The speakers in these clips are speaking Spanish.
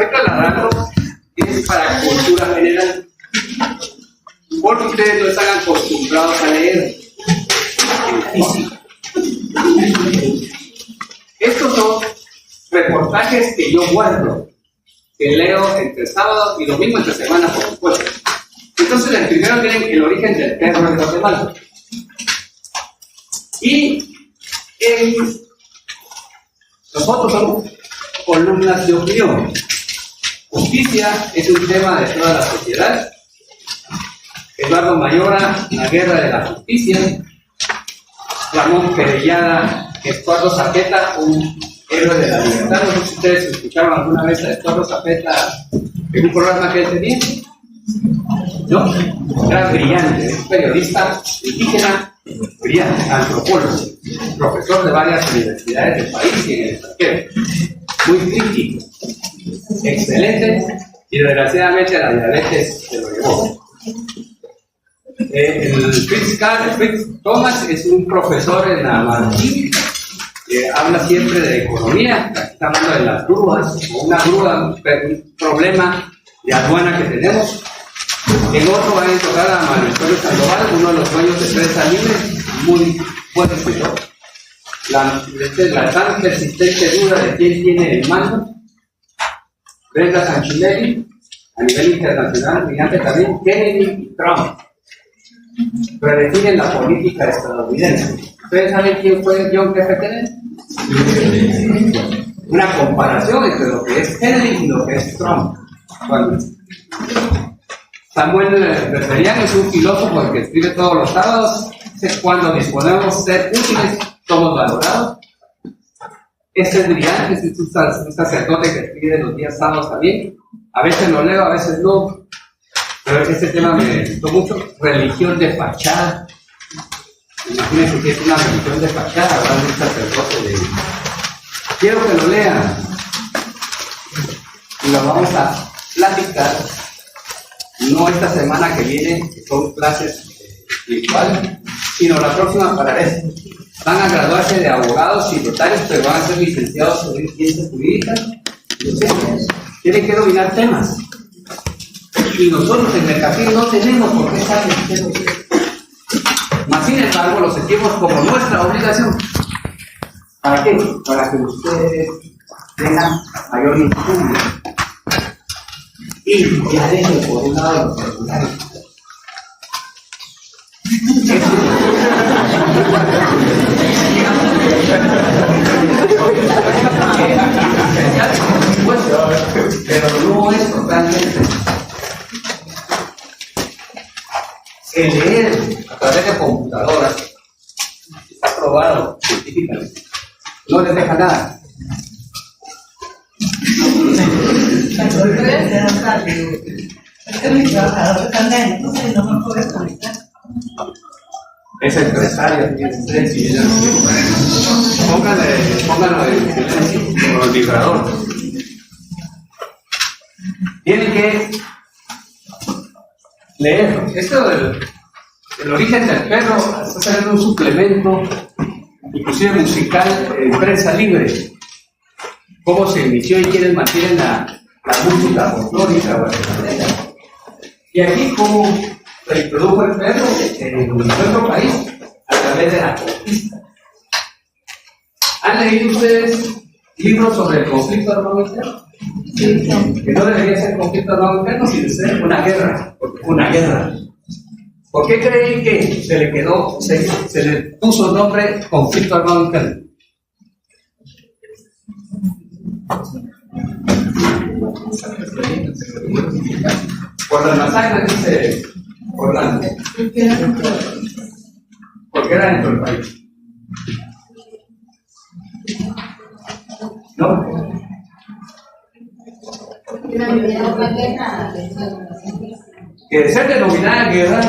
estoy trasladando es para cultura general, porque ustedes no están acostumbrados a leer en físico. Estos son reportajes que yo guardo, que leo entre sábado y domingo, entre semana, por supuesto. Entonces, el primero tienen el origen del perro en Guatemala. Y nosotros somos columnas de opinión. Justicia es un tema de toda la sociedad. Eduardo Mayora, La guerra de la justicia. Ramón Perellada, Estuardo Zapeta, un héroe de la libertad. No sé si ustedes escucharon alguna vez a Estuardo Zapeta en un programa que él tenía. ¿No? Era brillante, es periodista indígena, brillante, antropólogo, profesor de varias universidades del país y en el extranjero. Muy crítico, excelente, y desgraciadamente la diabetes se lo llevó. El Fritz Thomas es un profesor en la Martín, que habla siempre de economía, está hablando de las grúas, o una grúa, un problema de aduana que tenemos. En otro van a tocar a Manuel Antonio Sandoval, uno de los dueños de Prensa Libre, muy buen escritor. La tan persistente duda de quién tiene el mando. Brenda Sanchilelli, a nivel internacional, brillante también. Kennedy y Trump redefinen la política estadounidense. ¿Ustedes saben quién fue John F. Kennedy? Una comparación entre lo que es Kennedy y lo que es Trump. Bueno, Samuel Beferian es un filósofo que escribe todos los sábados. Cuando disponemos de ser útiles, somos valorados. Este es brillante, es un sacerdote que escribe los días sábados también. A veces lo leo, a veces no. Pero este tema me gustó mucho. Religión de fachada. Imagínense que es una religión de fachada, hablando de un sacerdote de... Quiero que lo lean. Y lo vamos a platicar. No esta semana que viene, que son clases virtuales, sino la próxima para eso. Van a graduarse de abogados y notarios, pero van a ser licenciados en ciencias jurídicas. Tienen que dominar temas. Y nosotros en Mercatil no tenemos por qué saber temas. Mas sin embargo, lo sentimos como nuestra obligación. ¿Para qué? Para que ustedes tengan mayor instrucción. Y ya dejen por un lado los secundarios. Pero no es totalmente. El leer a través de computadoras está probado científicamente. No les deja nada. Es empresario, tiene estrés y pónganlo en silencio con el vibrador. Tienen que leer. Esto del origen del perro está saliendo un suplemento, inclusive musical, en Prensa Libre. Cómo se inició y quiénes mantienen la música folclórica guatemalteca. Y aquí cómo se introdujo el perro en nuestro país a través de la conquista. ¿Han leído ustedes libros sobre el conflicto armado interno? Que no debería ser conflicto armado interno, sino ser una guerra. Una guerra. ¿Por qué creen que se le puso el nombre conflicto armado interno? Por las masacres, dice Orlando. Porque era dentro del país. ¿No? Que de ser denominada guerra,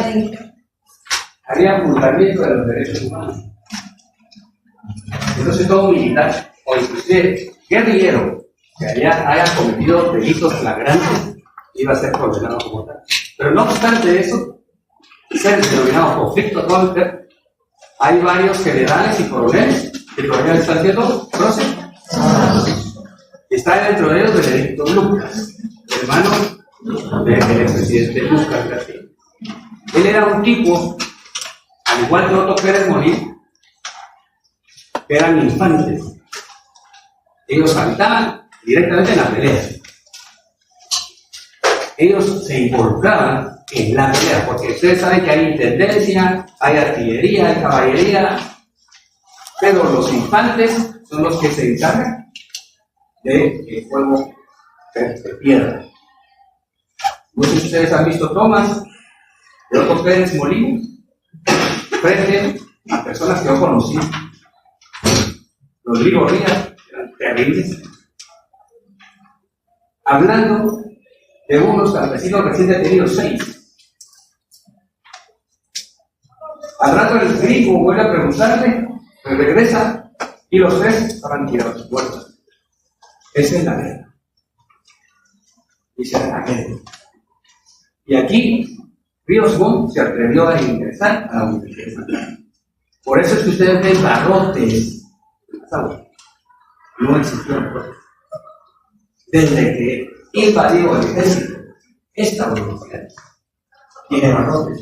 haría fundamento de los derechos humanos. Entonces todo militar, o inclusive guerrillero, que haya cometido delitos flagrantes, iba a ser condenado como tal. Pero no obstante eso, ser denominado conflicto armado, hay varios generales y coroneles que todavía están haciendo procesos. Está dentro de ellos Benedicto Lucas, hermano del presidente Lucas García. Él era un tipo, al igual que Otto Pérez Molín, que eran infantes. Ellos saltaban directamente en la pelea. Ellos se involucraban en la pelea, porque ustedes saben que hay intendencia, hay artillería, hay caballería, pero los infantes son los que se encargan de que el fuego se pierda. No sé si ustedes han visto tomas de Otto Pérez Molina frente a personas que yo conocí. Rodrigo Rías, eran terribles, hablando de unos campesinos recién detenidos, 6. Al rato el grifo vuelve a preguntarle, pues regresa, y los 3 estaban tirados muertos. Esa es la guerra. Dice la guerra. Y aquí, Ríos Montt se atrevió a ingresar a la universidad. Por eso es que ustedes ven barrotes en las aulas. No existían barrotes. Desde que invadió el ejército, esta universidad tiene barrotes.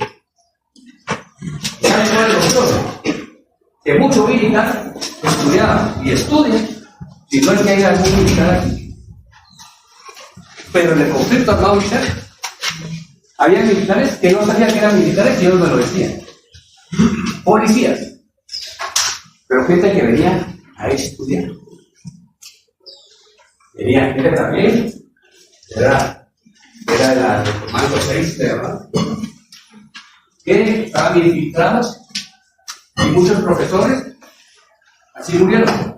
¿Saben cuál es lo todo? Que mucho militar estudiaba y estudia, si no es que haya algún militar aquí. Pero en el conflicto armado militar, había militares que no sabían que eran militares y ellos me lo decían. Policías. Pero gente que venía a estudiar. Venía gente también, era de la Comando 6, ¿verdad? Que estaban infiltrados y muchos profesores así murieron.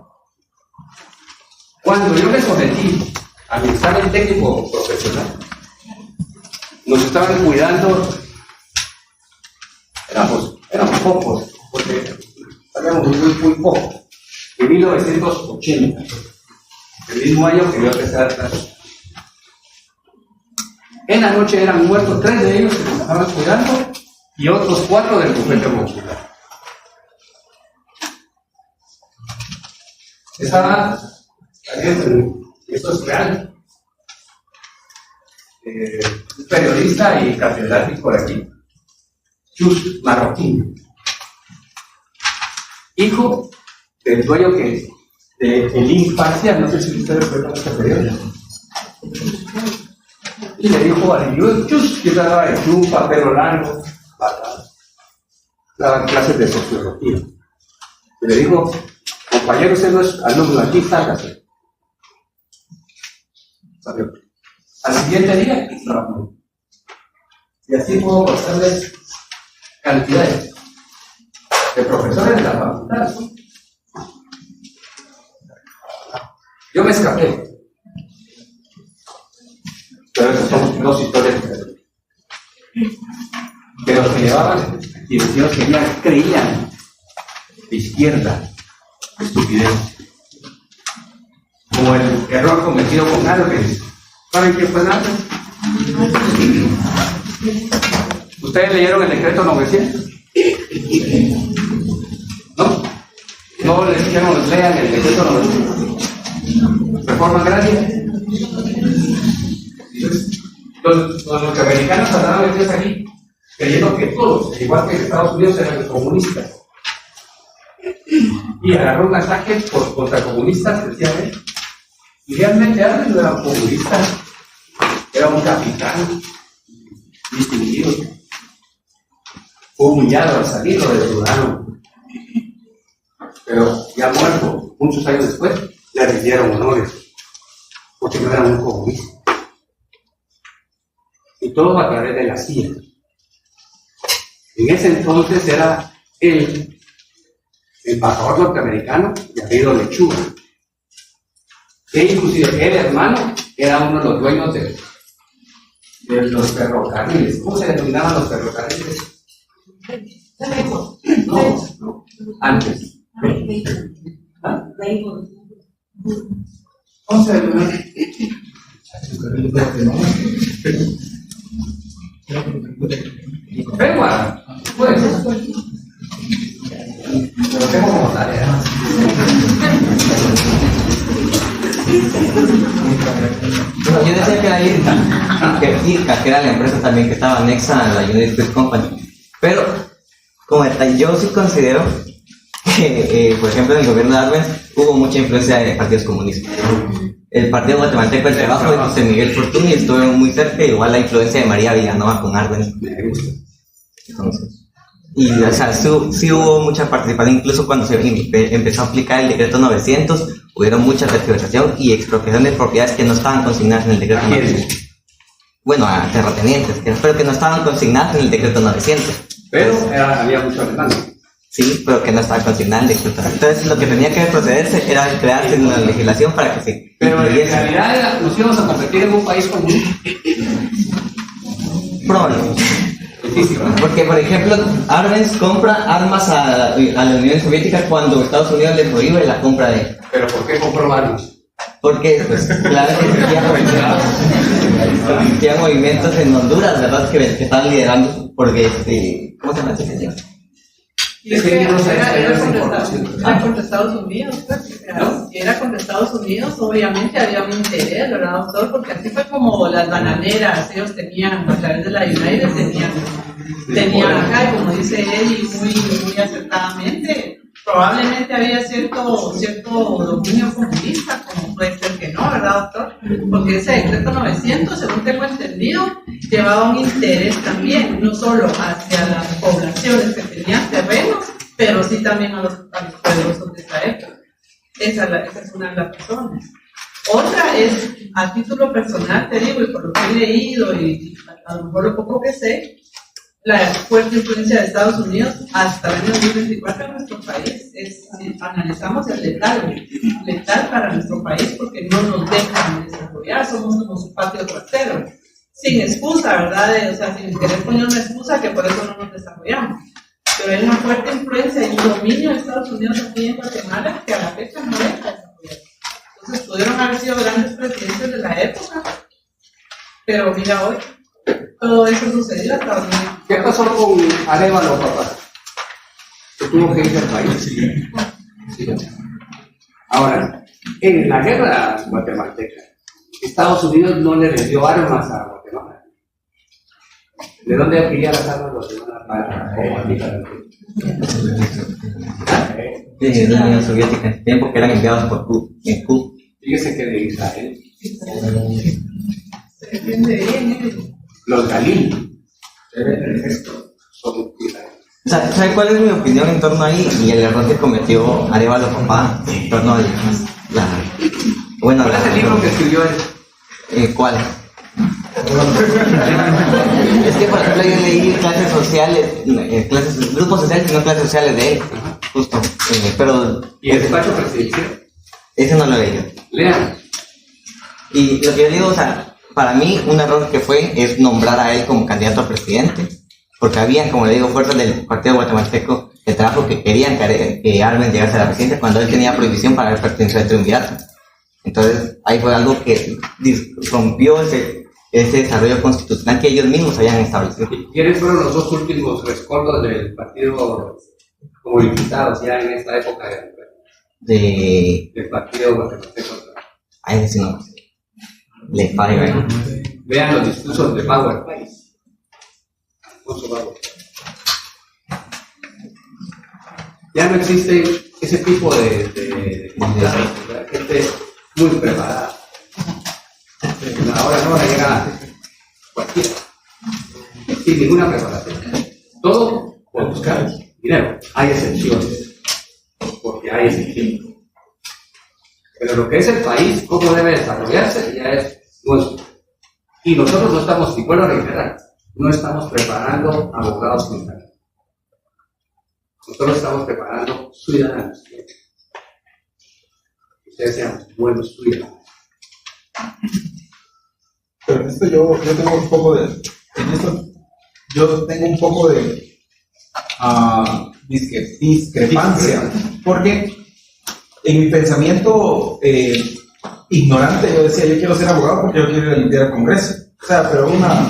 Cuando yo me sometí a mi examen técnico profesional, nos estaban cuidando, éramos pocos, porque sabíamos muy poco, en 1980, el mismo año que yo empecé a dar clases. En la noche eran muertos 3 de ellos que nos estaban cuidando y otros 4 del bufete modular. Estaba, esto es real, un periodista y catedrático de aquí, Chus Marroquín, hijo del dueño de El Imparcial, no sé si ustedes recuerdan este periódico. Y le dijo al Chus, que estaba de chupa, pelo largo, daban clases de sociología. Y le dijo, compañero, usted no es alumno aquí, sálgase. Salió. Al siguiente día, trabajó. Y así puedo mostrarles cantidades de profesores de la facultad. Yo me escapé. Pero esas son 2 historias que los que llevaban directivos creían de izquierda, estupidez. Como el error cometido con Álvarez. ¿Saben quién fue Álvarez? ¿Ustedes leyeron el decreto 900? ¿No? ¿No les dijeron lean el decreto 900? ¿Reforma agraria? Los norteamericanos andaban metidos aquí creyendo que todos, igual que en Estados Unidos, eran comunistas. Y agarró un ataque contra comunistas, precisamente. Y realmente Álvarez no era un comunista, era un capitán distinguido. Fue humillado al salir del Sudano. Pero ya muerto, muchos años después, le rindieron honores, porque no era un comunista. Y todo a través de la CIA. En ese entonces era el embajador norteamericano de apellido Lechuga, que inclusive el hermano era uno de los dueños de los ferrocarriles. ¿Cómo se denominaban los ferrocarriles? No, antes. ¿Ah? ¿Cómo se denominaban? Pegua, pues. Lo tengo como tarea. Logística, que era la empresa también que estaba anexa a la United Fruit Company. Pero, como detalle, yo sí considero que, por ejemplo, en el gobierno de Arbenz hubo mucha influencia de partidos comunistas. El Partido Guatemalteco del Trabajo de José Miguel Fortuny estuvo muy cerca, igual la influencia de María Villanova con Arbenz. Entonces, y o sea, sí hubo mucha participación, incluso cuando se empezó a aplicar el decreto 900, hubieron mucha tergiversación y expropiación de propiedades que no estaban consignadas en el decreto 900. Bueno, a terratenientes, pero que no estaban consignadas en el decreto 900. Pero había mucho demanda. Sí, pero que no estaba consignada en el decreto. Entonces, lo que tenía que procederse era crearse una legislación para que se... Pero en realidad nos íbamos a competir en un país común. Probablemente. Porque, por ejemplo, Arbenz compra armas a la Unión Soviética cuando Estados Unidos le prohíbe la compra de... ¿Pero por qué compró armas? Porque, pues, claro que existían movimientos en Honduras, ¿verdad? Que estaban liderando, porque, ¿cómo se llama ese señor? Y es que era contra Estados Unidos, pues, si era contra Estados Unidos, obviamente había un interés, ¿verdad, doctor? Porque así fue como las bananeras, ellos tenían, a través de la United, tenían acá, y como dice él, y muy acertadamente, probablemente había cierto dominio comunista, como puede ser que no, ¿verdad, doctor? Porque ese decreto 900, según tengo entendido, llevaba un interés también, no solo hacia las poblaciones que tenían terrenos, pero sí también a los poderosos de esa época. Esa es una de las razones. Otra es, a título personal, te digo, y por lo que he leído y a lo mejor lo poco que sé, la fuerte influencia de Estados Unidos hasta el año 2024 en nuestro país es, si analizamos, el letal para nuestro país, porque no nos dejan desarrollar, somos como su patio trasero, sin excusa, ¿verdad? O sea, sin querer poner una excusa que por eso no nos desarrollamos. Pero hay una fuerte influencia y un dominio de Estados Unidos aquí en Guatemala que a la fecha no deja desarrollar. Entonces pudieron haber sido grandes presidentes de la época, pero mira hoy, todo eso sucedió hasta hoy. ¿Qué pasó con Arévalo, papá? Que tuvo que ir al país. Sí. Ahora, en la guerra guatemalteca, Estados Unidos no le vendió armas a Guatemala. ¿De dónde adquiría las armas Guatemala para combatir? Sí, de la Unión Soviética, en tiempo que eran enviados por Cuba. Fíjese que de Israel. Se defiende bien, Los Galil. Son israelíes. ¿Sabe cuál es mi opinión en torno ahí? Y el error que cometió Arévalo papá en torno a ¿Cuál es el libro que escribió él? ¿Cuál? Es que, por ejemplo, yo leí clases sociales, grupos sociales y no clases sociales de él, justo. Pero... ¿Y el despacho presidencial? Ese no lo leí yo. Lean. Y lo que yo digo, o sea, para mí un error que fue es nombrar a él como candidato a presidente, porque había, como le digo, fuerzas del Partido Guatemalteco de Trabajo que querían que Arbenz llegase a la presidencia cuando él tenía prohibición para pertenecer al triunvirato. Entonces ahí fue algo que rompió ese desarrollo constitucional que ellos mismos habían establecido. ¿Quiénes fueron los dos últimos rescoldos del partido como diputados ya en esta época del partido guatemalteco? Ahí sí no. Le falla. Vean los discursos de Power. Ya no existe ese tipo de gente muy preparada. Ahora no llega cualquiera, sin ninguna preparación. Todo por buscar dinero. Hay excepciones, porque hay excepciones. Pero lo que es el país, cómo debe desarrollarse, ya es nuestro. Y nosotros no estamos, y vuelvo a reiterar, no estamos preparando abogados criminales. Nosotros estamos preparando ciudadanos. Ustedes sean buenos ciudadanos. Pero en esto yo tengo un poco de... discrepancia. Porque en mi pensamiento ignorante yo decía, yo quiero ser abogado porque yo quiero ir a limpiar el Congreso. O sea, pero una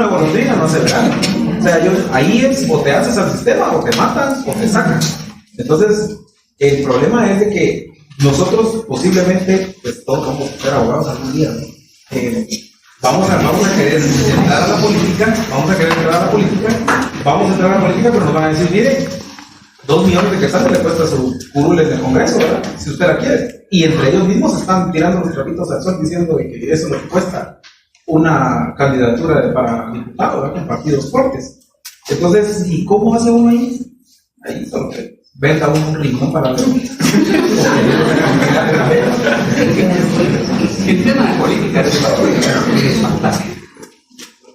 golondrina no hace verano. O sea, ahí es o te haces al sistema, o te matan, o te sacan. Entonces, el problema es de que nosotros posiblemente, pues todos vamos a ser abogados algún día, ¿no? vamos a querer entrar a la política, vamos a entrar a la política, pero nos van a decir, mire, 2 millones de quetzales le cuesta su curul en el Congreso, ¿verdad? Si usted la quiere. Y entre ellos mismos están tirando los trapitos al sol diciendo que eso es lo que cuesta una candidatura para diputado, ¿verdad? Con partidos fuertes. Entonces, ¿y cómo hace uno ahí? Ahí solo que venda un rincón para ver. El tema de política es fantástico.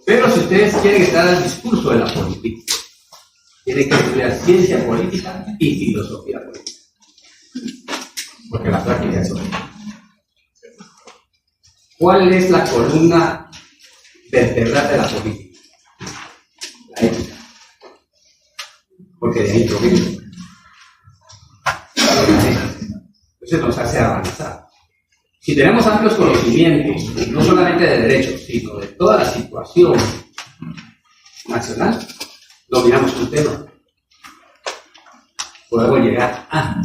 Pero si ustedes quieren estar al discurso de la política, tienen que estudiar ciencia política y filosofía política. Porque la práctica es otra. ¿Cuál es la columna vertebral de la política? La ética. Porque de ahí proviene. Eso nos hace avanzar. Si tenemos amplios conocimientos, no solamente de derechos, sino de toda la situación nacional, dominamos un tema. Podemos llegar a.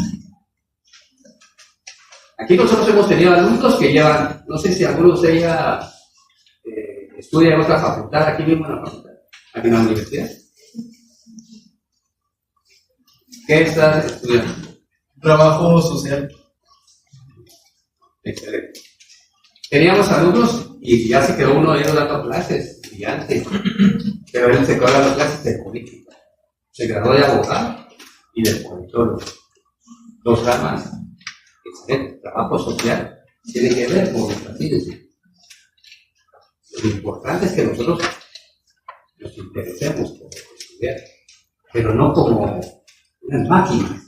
Aquí nosotros hemos tenido alumnos que llevan, no sé si alguno de ustedes ya estudia en otra facultad, aquí mismo en la facultad, aquí en la universidad. ¿Qué estás estudiando? Trabajo social. Excelente. Teníamos alumnos y ya se quedó uno de ellos dando clases, brillante, pero él se quedó dando clases de política. Se graduó de abogado y de politólogo. 2 ramas. Excelente. Trabajo social tiene que ver con nuestra ciencia. Lo importante es que nosotros nos interesemos por estudiar, pero no como unas máquinas.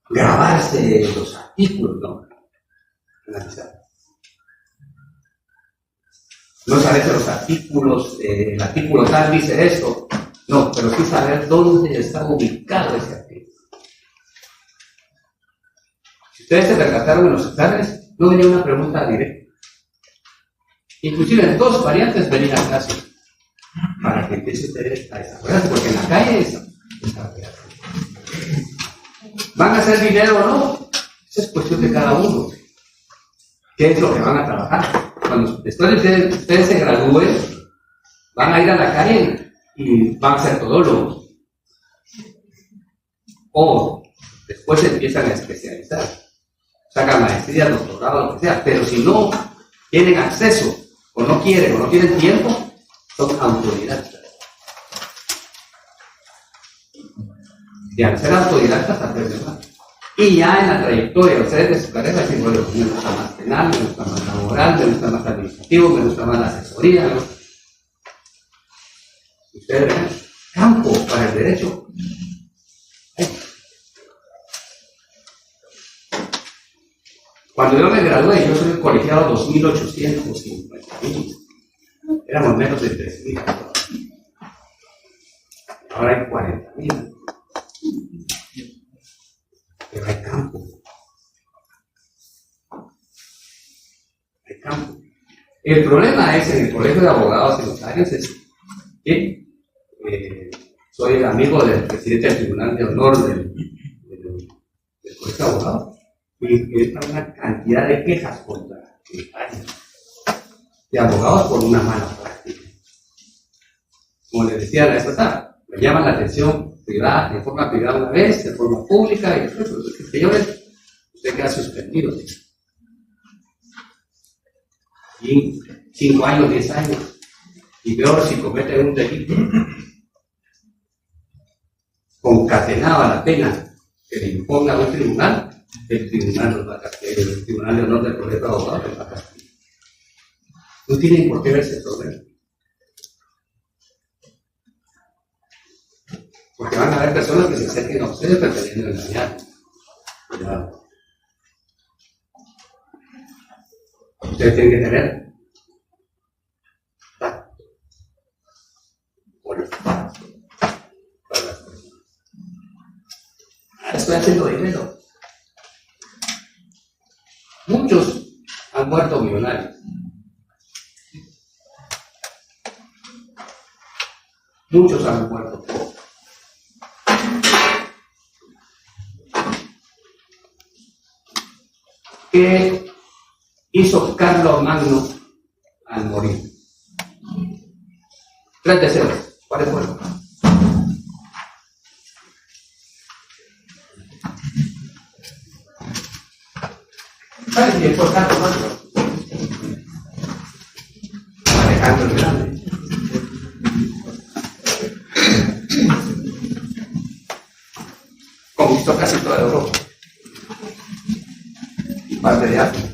Grabarse los artículos, no. Analizar. No saber que los artículos, el artículo tal dice esto, no, pero sí saber dónde está ubicado ese artículo. Si ustedes se percataron en los exámenes, no venía una pregunta directa. Inclusive en 2 variantes venían a clase para que empiece ustedes a desarrollarse, porque en la calle es desarrollarse. ¿Van a hacer dinero o no? Esa es cuestión de cada uno. ¿Qué es lo que van a trabajar? Cuando después de ustedes se gradúen, van a ir a la calle y van a ser todólogos. O después se empiezan a especializar. Sacan maestría, doctorado, lo que sea. Pero si no tienen acceso, o no quieren, o no tienen tiempo, son autodidactas. Y al ser autodidactas aprenden más. Y ya en la trayectoria, ustedes de su carrera dicen, bueno, me gusta más penal, me gusta más laboral, me gusta más administrativo, me gusta más la asesoría. ¿No? Ustedes ven, campo para el derecho. Cuando yo me gradué, yo soy el colegiado 2.850.000. Éramos menos de 3.000. Ahora hay 40.000. Pero hay campo. Hay campo. El problema es en el colegio de abogados y notarios es que soy el amigo del presidente del Tribunal de Honor del colegio de abogados y está una cantidad de quejas contra notarios de abogados por una mala práctica. Como les decía la vez pasada, me llama la atención privada, de forma privada una vez, de forma pública, y después, señores, usted queda suspendido. Y 5 años, 10 años. Y peor si cometen un delito, concatenado a la pena que le imponga un tribunal, el tribunal los va a castigar, el tribunal de honor del colegio de abogados los va a castigar. No tienen por qué verse el problema. Porque van a haber personas que se acerquen a ustedes pretendiendo engañar. Cuidado. Ustedes tienen que tener tacto. Olfato para las personas. Estoy haciendo dinero. Muchos han muerto millonarios. Muchos han muerto pobres. ¿Qué hizo Carlos Magno al morir. 3 deseos. ¿Cuáles fueron? ¿Sabes qué es importante, no? Alejandro el Grande. Conquistó casi toda Europa y parte de África.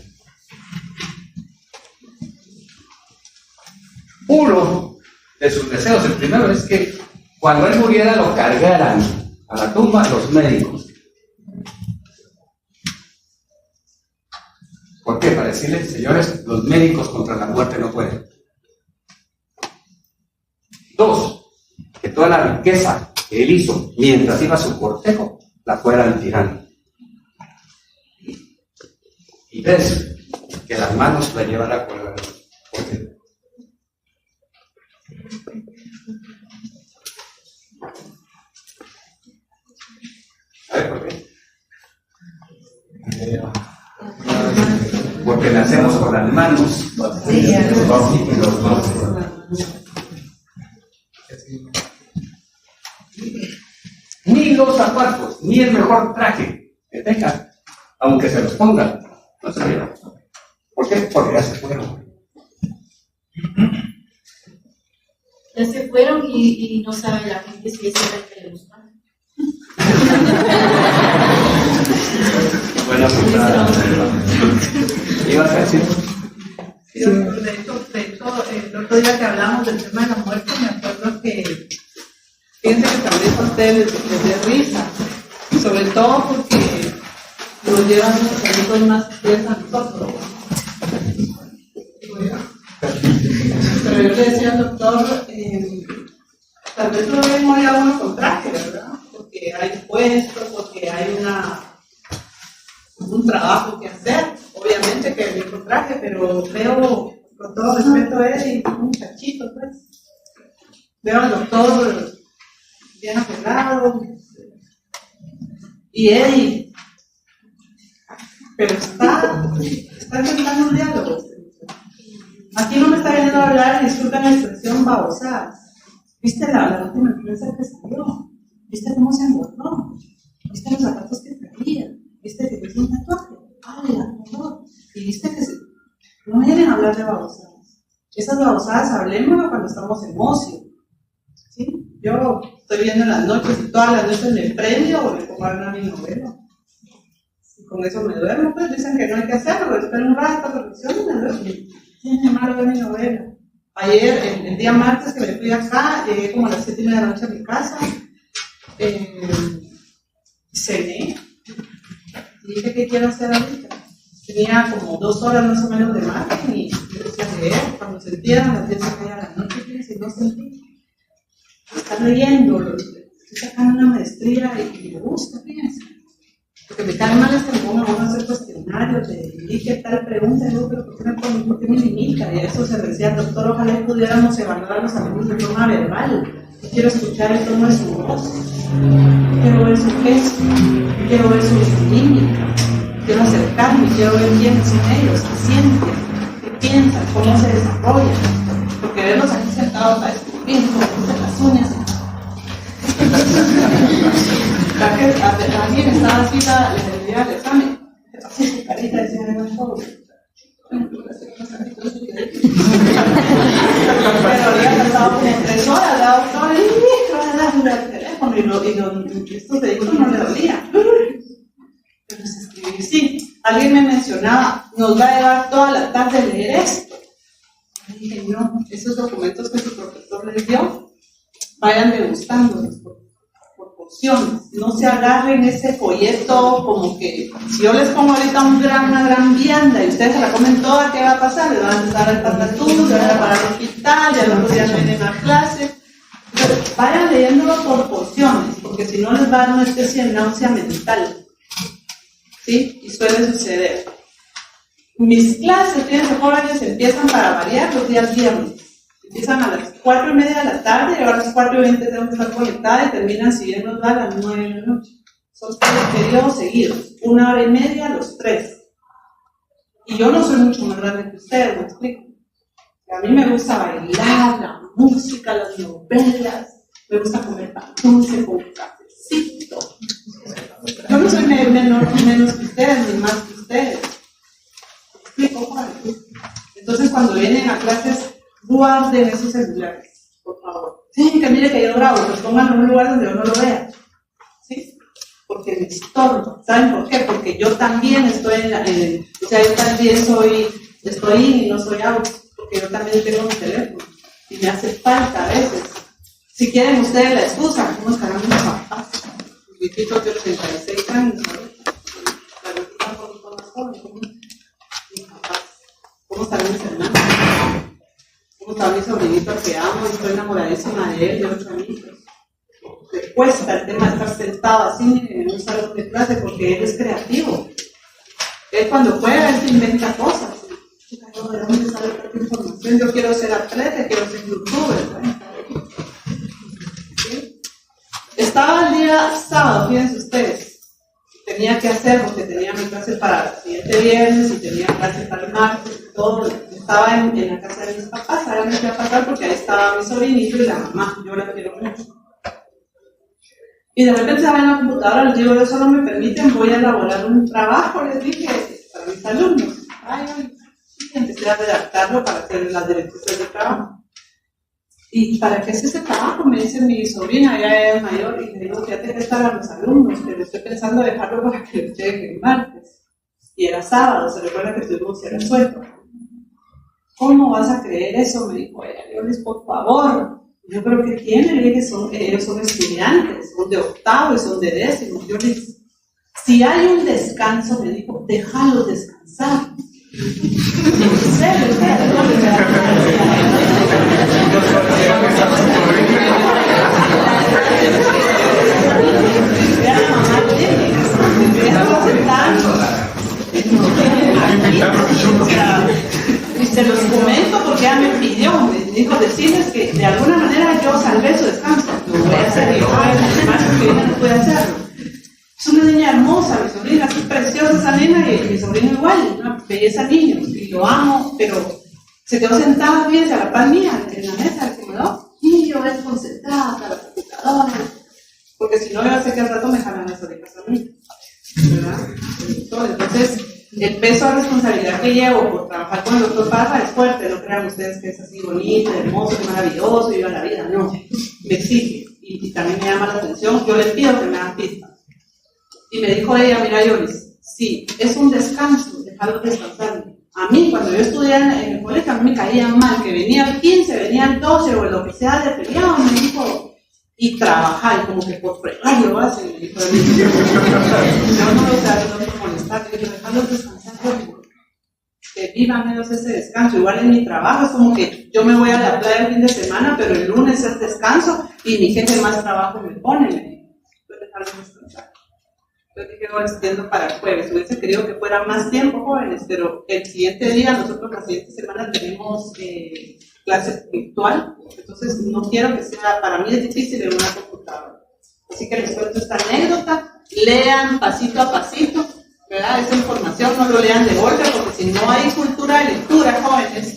Uno de sus deseos, el primero, es que cuando él muriera lo cargaran a la tumba los médicos. ¿Por qué? Para decirles, señores, los médicos contra la muerte no pueden. 2, que toda la riqueza que él hizo mientras iba a su cortejo la fueran tirando. Y 3, que las manos la llevara por la cortejo. ¿Sabe por qué? Porque nacemos con las manos. Ni los zapatos, ni el mejor traje que tengan, aunque se los pongan, no se llevan. ¿Por qué? Porque ya se fueron. Ya se fueron y no sabe la gente si ese era el que le gusta. Buena puntada. ¿Ibas a decir? Sí, de hecho, el otro día que hablamos del tema de la muerte, me acuerdo que fíjense que también a ustedes les dé risa, sobre todo porque nos llevan unos años más fieles a nosotros. Pero yo le decía al doctor, tal vez no mismo ya uno con traje, ¿verdad? Porque hay puestos, porque hay un trabajo que hacer, obviamente que venir con traje, pero veo, con todo respeto a él, un muchachito, pues. Veo al doctor bien apegado, y él, pero está intentando un diálogo. Aquí no me está veniendo a hablar, disculpen la expresión, babosadas. ¿Viste la última influencer que salió? ¿Viste cómo se engordó? ¿Viste los zapatos que traía? ¿Viste que hizo un tatuaje? ¡Ay, no! ¿Y viste que no vienen a hablar de babosadas? Esas babosadas hablemoslo cuando estamos en ocio. ¿Sí? Yo estoy viendo en las noches y todas las noches me prendo o me pongo a ver mi novela. Y con eso me duermo, pues dicen que no hay que hacerlo, espero un rato, reflexiono y me duermo. Tiene malo ver mi novela. Ayer, el día martes que me fui acá, llegué como a las 7:30 de la noche a mi casa, cené, y dije, ¿qué quiero hacer ahorita? Tenía como 2 horas más o menos de margen y empecé a leer. Cuando sentía las 10 de la noche, fíjense, no sentí. Estar leyendo, estoy sacando una maestría y me gusta, fíjense. Porque me cae mal que me pongan a hacer cuestionarios de qué tal pregunta, digo, pero ¿por qué me limita? Y a eso se decía el doctor, ojalá pudiéramos evaluar a los alumnos de forma verbal. Quiero escuchar el tono de su voz, quiero ver su gesto, quiero ver su mímica, quiero acercarme, quiero ver quiénes son ellos, qué sienten, qué piensan, cómo se desarrollan. Porque verlos aquí sentados para escupir, con las uñas. Alguien estaba así la realidad del examen, así su carita decía, no es pobre. Pero había pasado como 3 horas, la doctora, y el teléfono, y estos vehículos no le dolía. Pero se escribí, sí. Alguien me mencionaba, nos va a llevar toda la tarde a leer esto. Y dije, no, esos documentos que su profesor les dio, vayan degustándolos por porciones. No se agarren ese folleto como que, si yo les pongo ahorita una gran vianda y ustedes se la comen toda, ¿qué va a pasar? Les van a empezar al patatús, se van a parar al hospital, ya no podían venir a clase. Entonces, vayan leyéndolo por porciones, porque si no les va a dar una especie de náusea mental. ¿Sí? Y suele suceder. Mis clases, fíjense, jóvenes, empiezan para variar los días viernes. Empiezan a las 4:30 de la tarde, y ahora a las 4:20 tengo que estar conectada y terminan siguiendo a las 9 de la noche. Son 3 periodos seguidos, 1 hora y media los 3. Y yo no soy mucho más grande que ustedes, ¿me explico? A mí me gusta bailar, la música, las novelas, me gusta comer pan dulce con cafecito. Yo no soy menos que ustedes, ni más que ustedes. ¿Me explico, Juan? Entonces, cuando vienen a clases, guarden esos celulares, por favor. Sí, que mire que yo grabo, pues pónganlo en un lugar donde yo no lo vea. ¿Sí? Porque me estorba. ¿Saben por qué? Porque yo también estoy o sea, yo también estoy in y no soy out. Porque yo también tengo mi teléfono. Y me hace falta a veces. Si quieren ustedes la excusa, ¿cómo estarán mis papás? Mis viejitos de 86 años, ¿sabes? La viejita un poquito más joven, ¿cómo? Mis papás. ¿Cómo estarán mis hermanos? ¿Cómo está mi sobrinito que amo? Estoy enamoradísima de él, de 8 añitos. Le cuesta el tema de estar sentado así en un salón de clase porque él es creativo. Él cuando juega, él se inventa cosas. ¿De dónde sale tanta información? Yo quiero ser atleta, quiero ser youtuber. ¿No? ¿Sí? Estaba el día sábado, fíjense ustedes. Tenía que hacer porque tenía mi clase para el siguiente viernes y tenía clase para el martes y todo. Estaba en la casa de mis papás, ahora me fui a pasar porque ahí estaba mi sobrinito y la mamá. Yo la quiero mucho. Y de repente estaba en la computadora, les digo, eso no me permiten, voy a elaborar un trabajo, les dije, para mis alumnos. Y empecé a redactarlo para hacer las directrices de trabajo. ¿Y para qué es ese trabajo? Me dice mi sobrina, ella es mayor, y le digo, fíjate que es para los alumnos, pero estoy pensando dejarlo para que les llegue el martes. Y era sábado, se recuerda que tuvimos cierre suelto. ¿Cómo vas a creer eso? Me dijo ella, yo les, por favor. Yo creo que tienen, le dije, ellos son estudiantes, son de octavo y son de décimo. Yo les, si hay un descanso, me dijo, déjalos descansar. En serio, y se los comento porque ella me pidió, me dijo decirles que de alguna manera yo salvé su descanso. Lo voy a hacer y yo voy a hacer más que ella no puede hacerlo. Es una niña hermosa, mi sobrina, es preciosa esa nena y mi sobrino igual, una belleza niño, y lo amo, pero se quedó sentada, fíjense, a la par mía, en la mesa del comedor, y yo desconcentrada a la computadora, porque si no, yo sé que al rato me jalan las orejas a mí, ¿verdad? Entonces, el peso de responsabilidad que llevo por trabajar con el doctor Parra es fuerte, no crean ustedes que es así bonito, hermoso, maravilloso, viva la vida, no, me exige, y también me llama la atención, yo les pido que me hagan pistas. Y me dijo ella, mira Yoris, sí, es un descanso, dejarlo descansar. A mí, cuando yo estudié en el colegio, a mí me caía mal, que venía el 15, venía el 12 o lo que sea de feriado, me dijo, y trabajar, y como que por fregar lo hacen, me dijo, yo no lo sé, no molestar, yo digo, dejarlo descansar, que viva menos ese descanso. Igual en mi trabajo es como que yo me voy a la playa el fin de semana, pero el lunes es descanso, y mi jefe más trabajo me pone, me dijo, pues dejarlo descansar. Yo dije, no, extiendo para el jueves. Hubiese querido que fuera más tiempo, jóvenes, pero el siguiente día, nosotros la siguiente semana tenemos clase virtual, entonces no quiero que sea, para mí es difícil en una computadora. Así que les cuento esta anécdota, lean pasito a pasito, ¿verdad? Esa información no lo lean de golpe, porque si no hay cultura de lectura, jóvenes,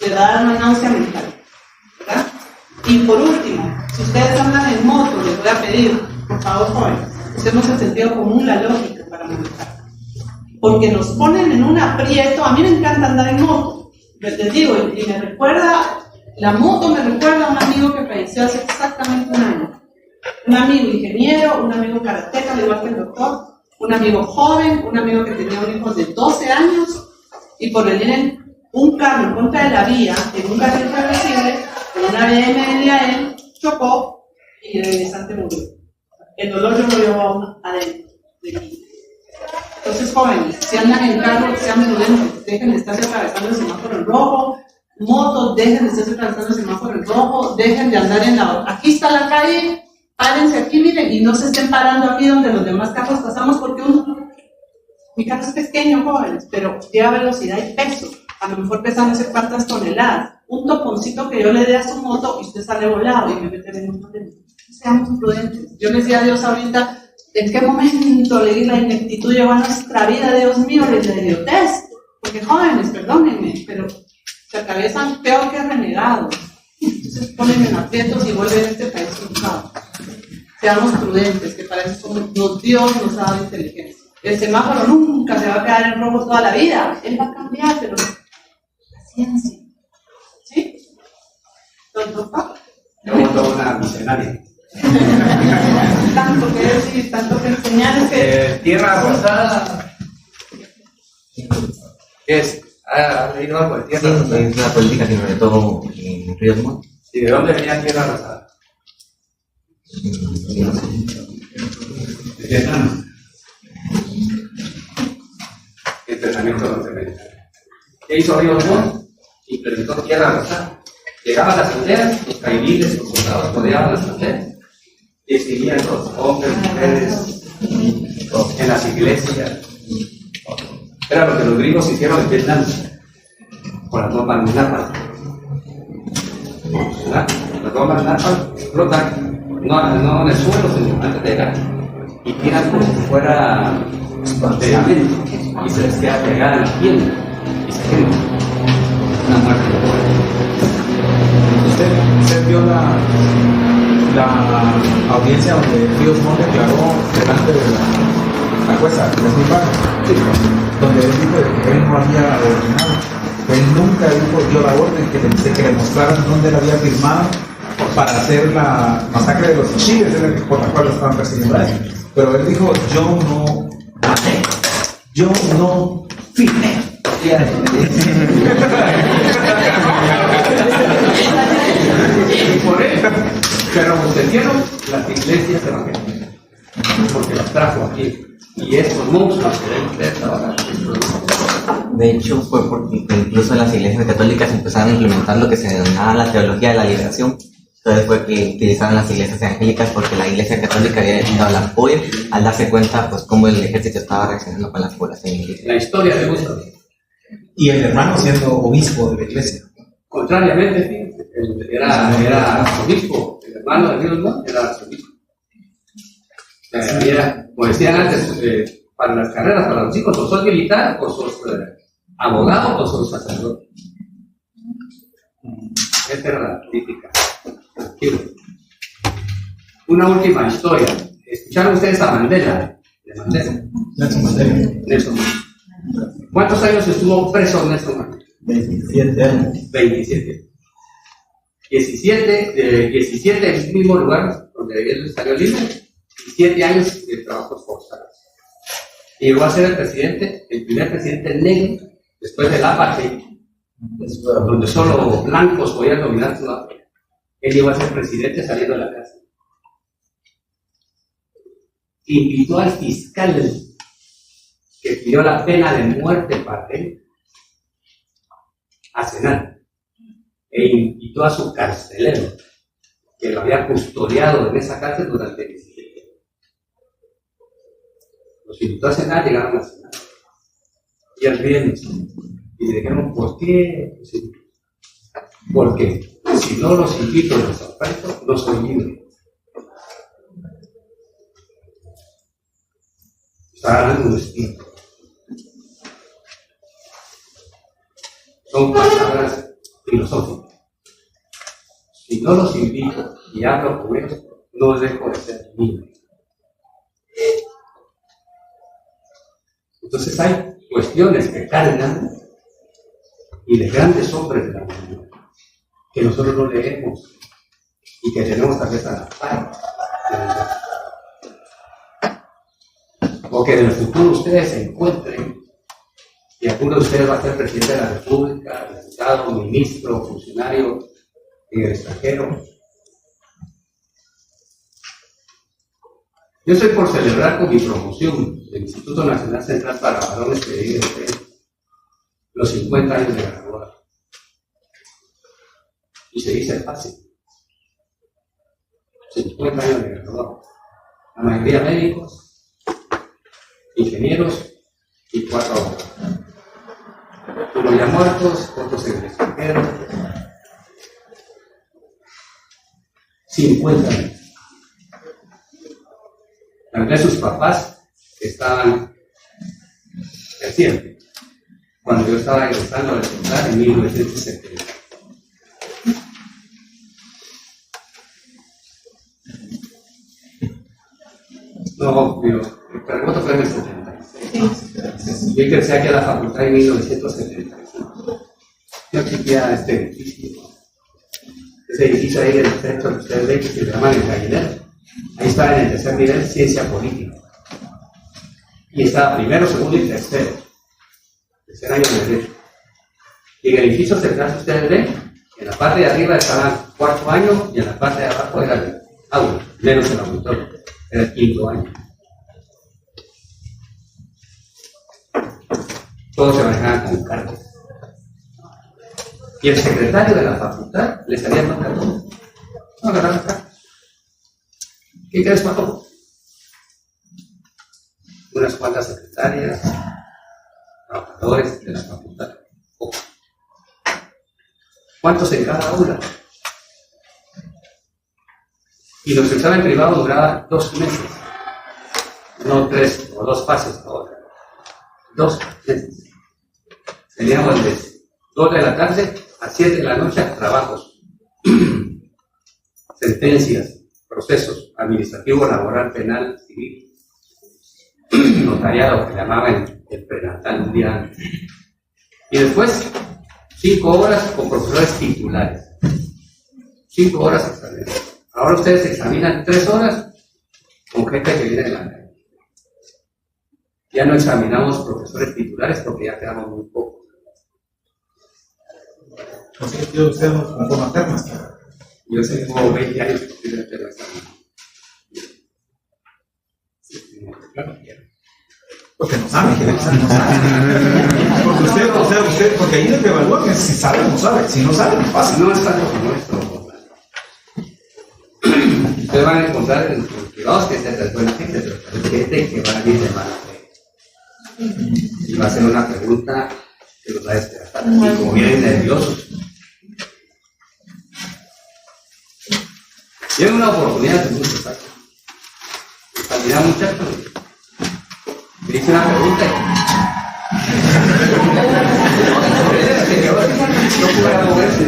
les va a dar una náusea mental, ¿verdad? Y por último, si ustedes andan en moto, les voy a pedir, por favor, jóvenes, usemos el sentido común, la lógica para manejar. Porque nos ponen en un aprieto. A mí me encanta andar en moto. Les digo, y me recuerda, la moto me recuerda a un amigo que falleció hace exactamente un año. Un amigo ingeniero, un amigo karateca, al igual que el doctor, un amigo joven, un amigo que tenía un hijo de 12 años, y por venir en un carro en contra de la vía, en un carril reversible, con una BMW a él, chocó y el regresante murió. El dolor yo lo llevo aún adentro de mí. Entonces, jóvenes, si andan en carro, sean prudentes, dejen de estarse atravesando el semáforo en rojo, motos, dejen de estarse atravesando el semáforo en rojo, dejen de andar en la... Aquí está la calle, párense aquí, miren, y no se estén parando aquí donde los demás carros pasamos, porque mi carro es pequeño, jóvenes, pero lleva velocidad y peso, a lo mejor pesa no sé cuántas toneladas, un toponcito que yo le dé a su moto y usted sale volado y me mete en un problema. Seamos prudentes. Yo le decía a Dios ahorita, ¿en qué momento la ineptitud llegó a nuestra vida? Dios mío, la idiotez. Porque jóvenes, perdónenme, pero se atraviesan peor que renegados. Entonces ponen en aprietos y vuelven este país un caos. Seamos prudentes, que para eso Dios nos ha dado inteligencia. El semáforo nunca se va a quedar en rojo toda la vida. Él va a cambiar, pero paciencia. ¿Sí? Don Papá. Yo monto una misenaria. Tanto que decir, tanto que enseñar es que... Tierra Rosada. ¿Qué es? ¿Has leído algo de Tierra Rosada? Sí, es la política que implementó en Ríos Montt. ¿Y de dónde venía Tierra Rosada? De Vietnam. Entrenamiento norteamericano. ¿Qué hizo Ríos Montt? Implementó Tierra Rosada. Llegaban las aldeas, los caiviles, los soldados rodeaban las aldeas y extinguían los hombres, mujeres, en las iglesias. Era lo que los gringos hicieron en Vietnam con las bombas napalm. Las bombas napalm explotan no en el suelo, sino antes de llegar y tiran como si fuera pegamento y se les queda pegada en la piel y se quema. Una muerte de muerte. ¿Usted vio la audiencia donde Ríos Montt declaró delante de la jueza, es muy vaga, donde él dijo que él no había ordenado, que él nunca dio la orden que le mostraran dónde él había firmado para hacer la masacre de los chiles, por la cual lo estaban persiguiendo a él. Pero él dijo, yo no maté, yo no firmé. Por eso, pero entendieron las iglesias evangélicas, porque las trajo aquí. Y estos monstruos que deben ustedes trabajar. De hecho, fue porque incluso las iglesias católicas empezaron a implementar lo que se denominaba la teología de la liberación. Entonces fue que utilizaban las iglesias evangélicas porque la iglesia católica había dado el apoyo al darse cuenta pues cómo el ejército estaba reaccionando con las poblaciones. La historia de Gustav. Y el hermano siendo obispo de la iglesia. Contrariamente, era obispo, el hermano de Ríos Montt era arzobispo. Como decían antes, para las carreras, para los chicos, o sos militar, o sos abogado, o sos sacerdote. Esta era la política. Tranquilo. Una última historia. ¿Escucharon ustedes a Mandela? De Mandela. Nelson Mandela. ¿Cuántos años estuvo preso Nelson Mandela? 27 años. 27. 17 en el mismo lugar donde él salió libre. 7 años de trabajos forzados. Y llegó a ser el primer presidente negro después del apartheid, donde solo blancos podían dominar Sudáfrica. Él llegó a ser presidente saliendo de la cárcel. Invitó al fiscal que pidió la pena de muerte para él a cenar. E invitó a su carcelero, que lo había custodiado en esa cárcel durante 17 años. Los invitó a cenar, llegaron a cenar. Y al viernes, y le dijeron, ¿por qué? Porque si no los invito a los apartos, no soy libre. Está hablando de espíritu. Son palabras filosóficas. Si no los invito y hablo con ellos, no dejo de ser libre. Entonces hay cuestiones que cargan y de grandes hombres de la humanidad que nosotros no leemos y que tenemos tal vez a la par. O que en el futuro ustedes se encuentren y alguno de ustedes va a ser presidente de la República, diputado, ministro, funcionario en el extranjero. Yo estoy por celebrar con mi promoción del Instituto Nacional Central para Varones que viven los 50 años de graduado. Y se dice fácil. 50 años de graduado. La mayoría médicos, ingenieros y 4 abogados. Uno ya muertos, otros en el extranjero. 50 años. Tal vez sus papás estaban recientes. cuando yo estaba egresando al secundaria en 1970. No, el terremoto fue en el 76. Yo ingresé aquí a la facultad en 1975. Yo existía este edificio. Ese edificio ahí en el centro que ustedes ven, que se llama el Gallinero. Ahí estaba en el tercer nivel, ciencia política. Y estaba primero, segundo y tercero. Tercer año de derecho. Y en el edificio central que ustedes ven, en la parte de arriba estaba cuarto año y en la parte de abajo era el aula, menos el auditorio, era el quinto año. Todos se manejaban con cartas. Y el secretario de la facultad le salía con cartas. No agarraban cartas. ¿Qué crees, Paco? Unas cuantas secretarias, trabajadores de la facultad. ¿Cuántos en cada aula? Y nuestro examen privado duraba 2 meses, no 3 o 2 fases ahora. 2 meses. Teníamos de 2 de la tarde a 7 de la noche trabajos, sentencias, procesos administrativo, laboral, penal, civil, notariado, que llamaban el prenatal un día antes. Y después 5 horas con profesores titulares. 5 horas examinadas. Ahora ustedes examinan 3 horas con gente que viene de la calle. Ya no examinamos profesores titulares porque ya quedamos muy pocos. O sea, que usted con forma termas. Yo tengo 20 años que estoy en el examen. Porque no sabe, porque usted, porque ahí lo que evalúan es si sabe o no sabe. Si no sabe, no pasa. No es tanto como esto. Ustedes van a encontrar en los privados que es buena gente, pero hay gente que va a ir de mala fe. Y va a hacer una pregunta que los va a despertar. Y como vienen nerviosos. Tienen una oportunidad de muchos años. Mira, muchachos, me hice una pregunta no pudiera moverse.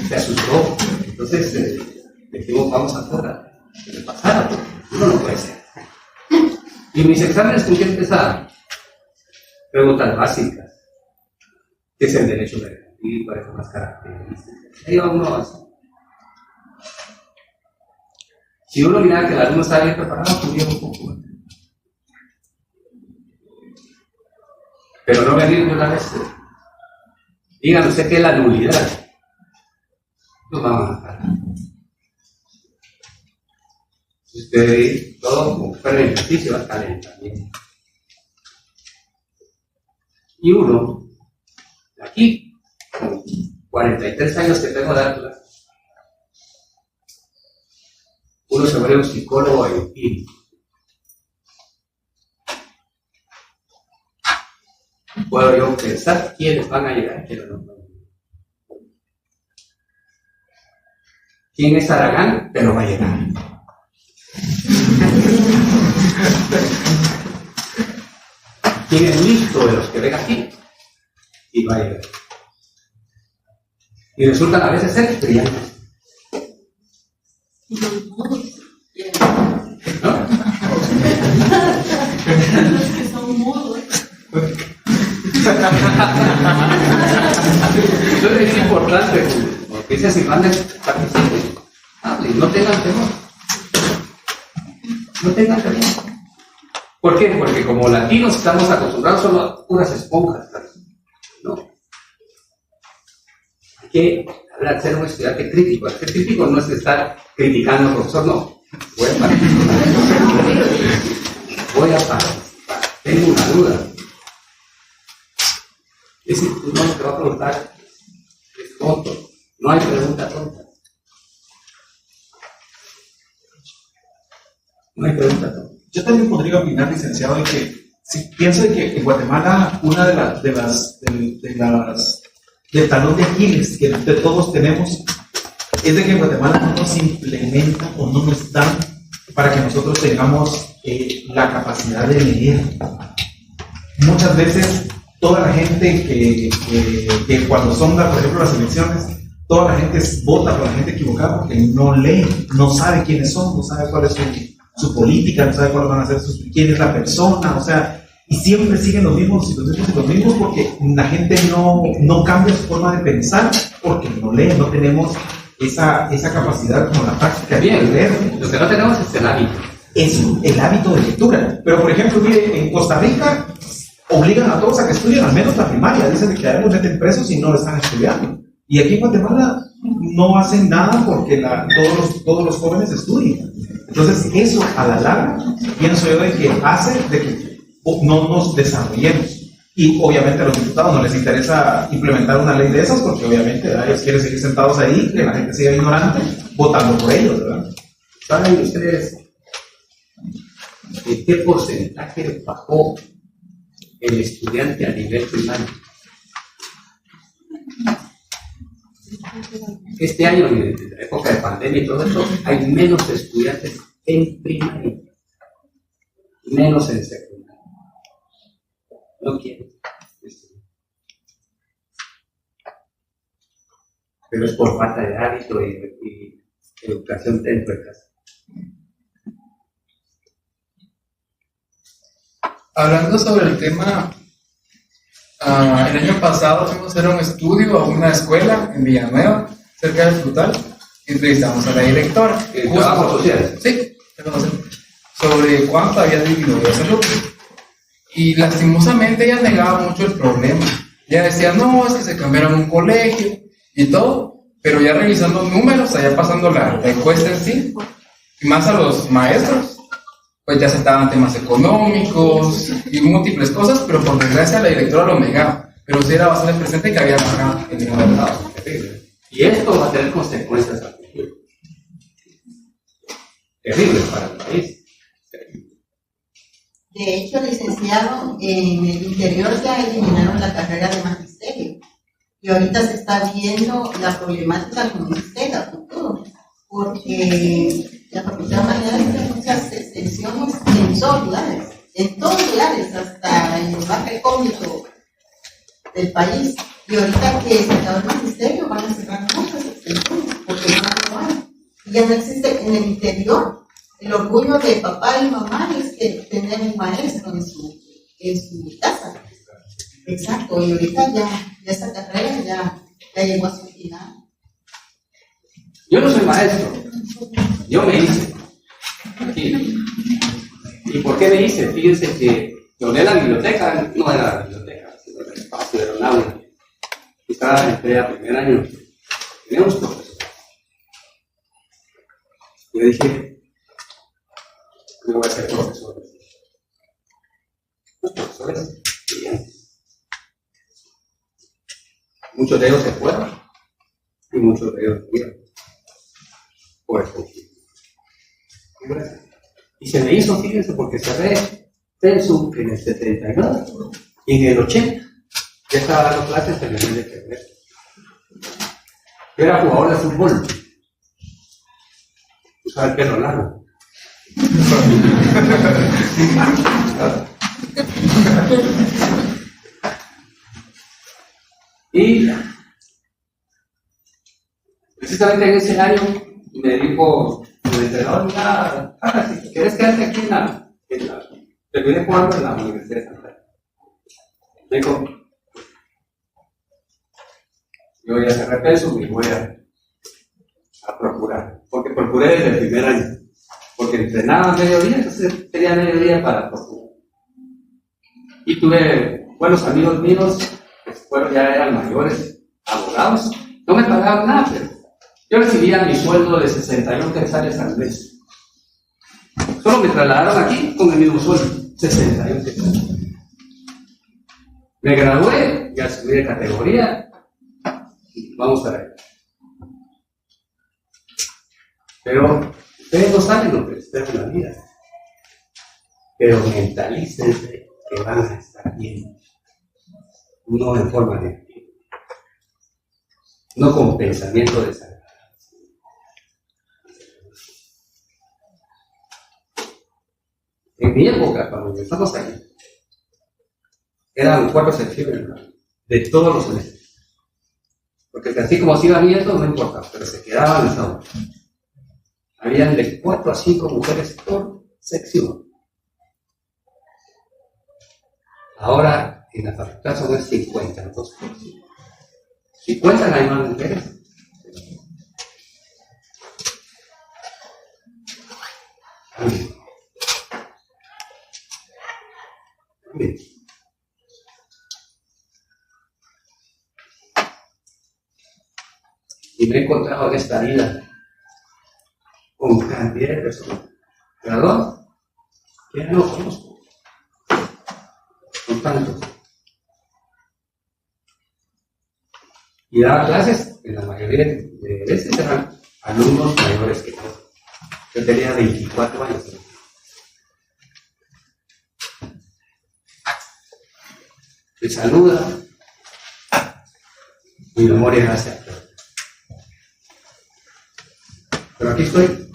Se asustó. Entonces dijimos, vamos afuera. ¿Qué le pasara? Uno no puede ser. Y mis exámenes, ¿con qué empezaba? Preguntas básicas. ¿Qué es el derecho mercantil? ¿Cuáles son las características? Ahí va uno así. Si uno miraba que el alumno estaba bien preparado, podía un poco más. Pero no venir de una vez. Díganme usted que es la nulidad. Nos vamos a matar. Usted ve todo como fuera el ejercicio, va a calentamiento. Y uno, aquí, con 43 años que tengo de dártula, uno se vuelve un psicólogo empírico. Puedo yo pensar quiénes van a llegar y quiénes no van a llegar. ¿Quién es Aragán? Pero va a llegar. ¿Quién es listo de los que ven aquí? Y va a llegar. Y resultan a veces ser brillantes. Y los mudos. ¿No? Los que son mudos. Entonces es importante, porque dice si van a participar, hablen, no tengan temor. No tengan temor. ¿Por qué? Porque como latinos estamos acostumbrados solo a puras esponjas, ¿no? Hay que ser un estudiante crítico. El ser crítico no es estar criticando al profesor, no. Voy a participar. Tengo una duda. Es decir, tú no te va a preguntar, es tonto. No hay pregunta tonta. No hay pregunta tonta. Yo también podría opinar, licenciado, de que si pienso de que en Guatemala una del talón de Aquiles que todos tenemos es de que en Guatemala no nos implementa o no nos dan para que nosotros tengamos la capacidad de leer. muchas veces toda la gente que cuando son, por ejemplo, las elecciones, toda la gente vota por la gente equivocada porque no lee, no sabe quiénes son, no sabe cuál es su política, no sabe cuáles van a ser quién es la persona, o sea, y siempre siguen los mismos porque la gente no cambia su forma de pensar porque no lee, no tenemos esa capacidad como la práctica de leer. Lo que no tenemos es el hábito. Es el hábito de lectura. Pero, por ejemplo, mire, en Costa Rica obligan a todos a que estudien al menos la primaria. Dicen que a los meten presos y no están estudiando. Y aquí en Guatemala no hacen nada porque todos los jóvenes estudian. Entonces, eso a la larga, pienso yo, de que hace de que no nos desarrollemos. Y obviamente a los diputados no les interesa implementar una ley de esas porque obviamente ellos quieren seguir sentados ahí, que la gente siga ignorante, votando por ellos, ¿verdad? ¿Saben ustedes en qué porcentaje bajó el estudiante a nivel primario? Este año, en la época de pandemia y todo eso, hay menos estudiantes en primaria, menos en secundaria. No quieren estudiar. Pero es por falta de hábito y educación dentro de casa. Hablando sobre el tema, el año pasado fuimos a hacer un estudio a una escuela en Villanueva, cerca del Frutal, y entrevistamos a la directora. ¿Trabajo social? Sí, sobre cuánto había disminuido ese lucro. Y lastimosamente ella negaba mucho el problema. Ella decía, no, es que se cambiaron un colegio y todo, pero ya revisando números, allá pasando la encuesta en sí, y más a los maestros, pues ya se estaban temas económicos y múltiples cosas, pero por desgracia la directora lo negaba. Pero sí era bastante presente que había bajado el nivel de trabajo. Y esto va a tener consecuencias a futuro. Terribles para el país. De hecho, licenciado, en el interior ya eliminaron la carrera de magisterio. Y ahorita se está viendo la problemática con usted a futuro, porque la Facultad de Humanidades tiene muchas extensiones en todos lugares, hasta en el más recóndito del país. Y ahorita que se acabó el magisterio van a cerrar muchas extensiones, porque no hay. Y ya no existe en el interior. El orgullo de papá y mamá es que tener un maestro en su casa. Exacto, y ahorita ya esta carrera ya llegó a su final. Yo no soy maestro, yo me hice. Aquí. ¿Y por qué me hice? Fíjense que donde la biblioteca no era la biblioteca, sino el espacio, era un aula. Entré a primer año, teníamos profesores. Yo dije, yo voy a ser profesor. Los profesores brillantes. Muchos de ellos se fueron y muchos de ellos murieron por el conflicto. Y se me hizo, fíjense, porque cerré Pensum en el 79 y en el 80 ya estaba dando clases en el nivel de febrero. Yo era jugador de fútbol. Usaba el pelo largo. Y precisamente en ese año me dijo el entrenador, mira, si quieres quedarte aquí terminé jugando en la Universidad de Santa. Me dijo, yo voy a cerrar Pensum y voy a procurar, porque procuré desde el primer año. Porque entrenaba a mediodía, entonces tenía mediodía para procurar. Y tuve buenos amigos míos, que ya eran mayores, abogados. No me pagaban nada, pero yo recibía mi sueldo de 61 quetzales al mes. Solo me trasladaron aquí con el mismo sueldo, 61 quetzales. Me gradué, ya subí de categoría, y vamos a ver. Pero ustedes no saben lo que les espera en la vida, pero mentalícense que van a estar bien, no en forma negativa, no con pensamiento desagradable. En mi época, cuando estamos ahí, eran 4 secciones, ¿no? De todos los semestres. Porque así como se iba viendo, no importa, pero se quedaban las aulas. Habían de 4 a 5 mujeres por sección. Ahora, en la facultad son 52%. 50 hay más mujeres. Bien. Y me he encontrado en esta vida con cantidad de personas, graduados, que ya no conozco, son tantos. Y daba clases, en la mayoría de veces eran alumnos mayores que yo. Yo tenía 24 años. Me saluda, mi memoria gracias. Pero aquí estoy.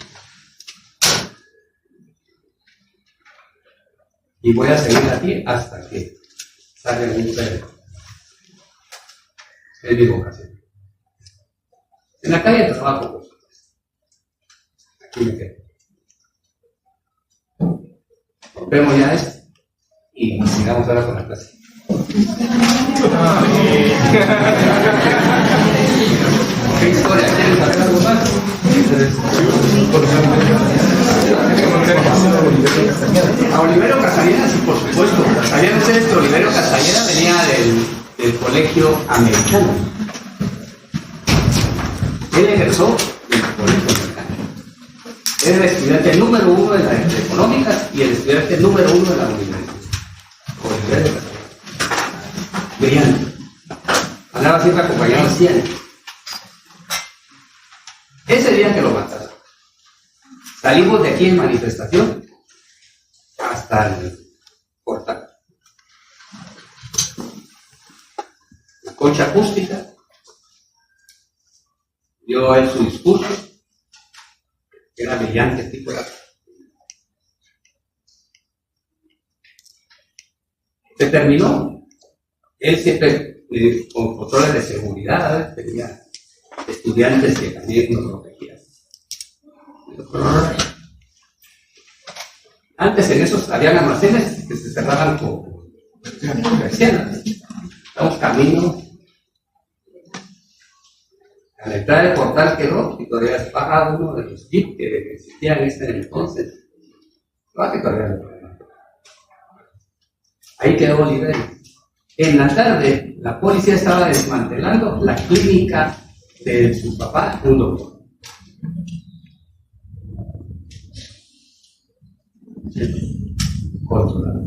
Y voy a seguir aquí hasta que salga el cerebro. Es mi vocación. En la calle trabajo. Aquí me quedo. Rompemos ya esto y sigamos ahora con la clase. ¿Qué historia? ¿Quieren saber algo más? A Oliverio Castañeda, sí, por supuesto. ¿Sabían ustedes que Oliverio Castañeda venía del colegio americano? Él egresó del colegio americano. Era el estudiante número 1 de las económicas y el estudiante número 1 de la universidad. Oliverio Castañeda. Brillante. Andaba siempre acompañado de 100. Ese día que lo mataron, salimos de aquí en manifestación hasta el portal. La concha acústica dio él su discurso, era brillante tipo de... Se terminó. Él siempre con controles de seguridad, tenía estudiantes que también nos protegían. Antes en esos habían almacenes que se cerraban con persianas. Estamos camino a la entrada del portal quedó y todavía es bajado uno de los kits que existían en ese entonces. No, que todavía no. Ahí quedó Oliverio. En la tarde, la policía estaba desmantelando la clínica de su papá, un doctor. Controlado.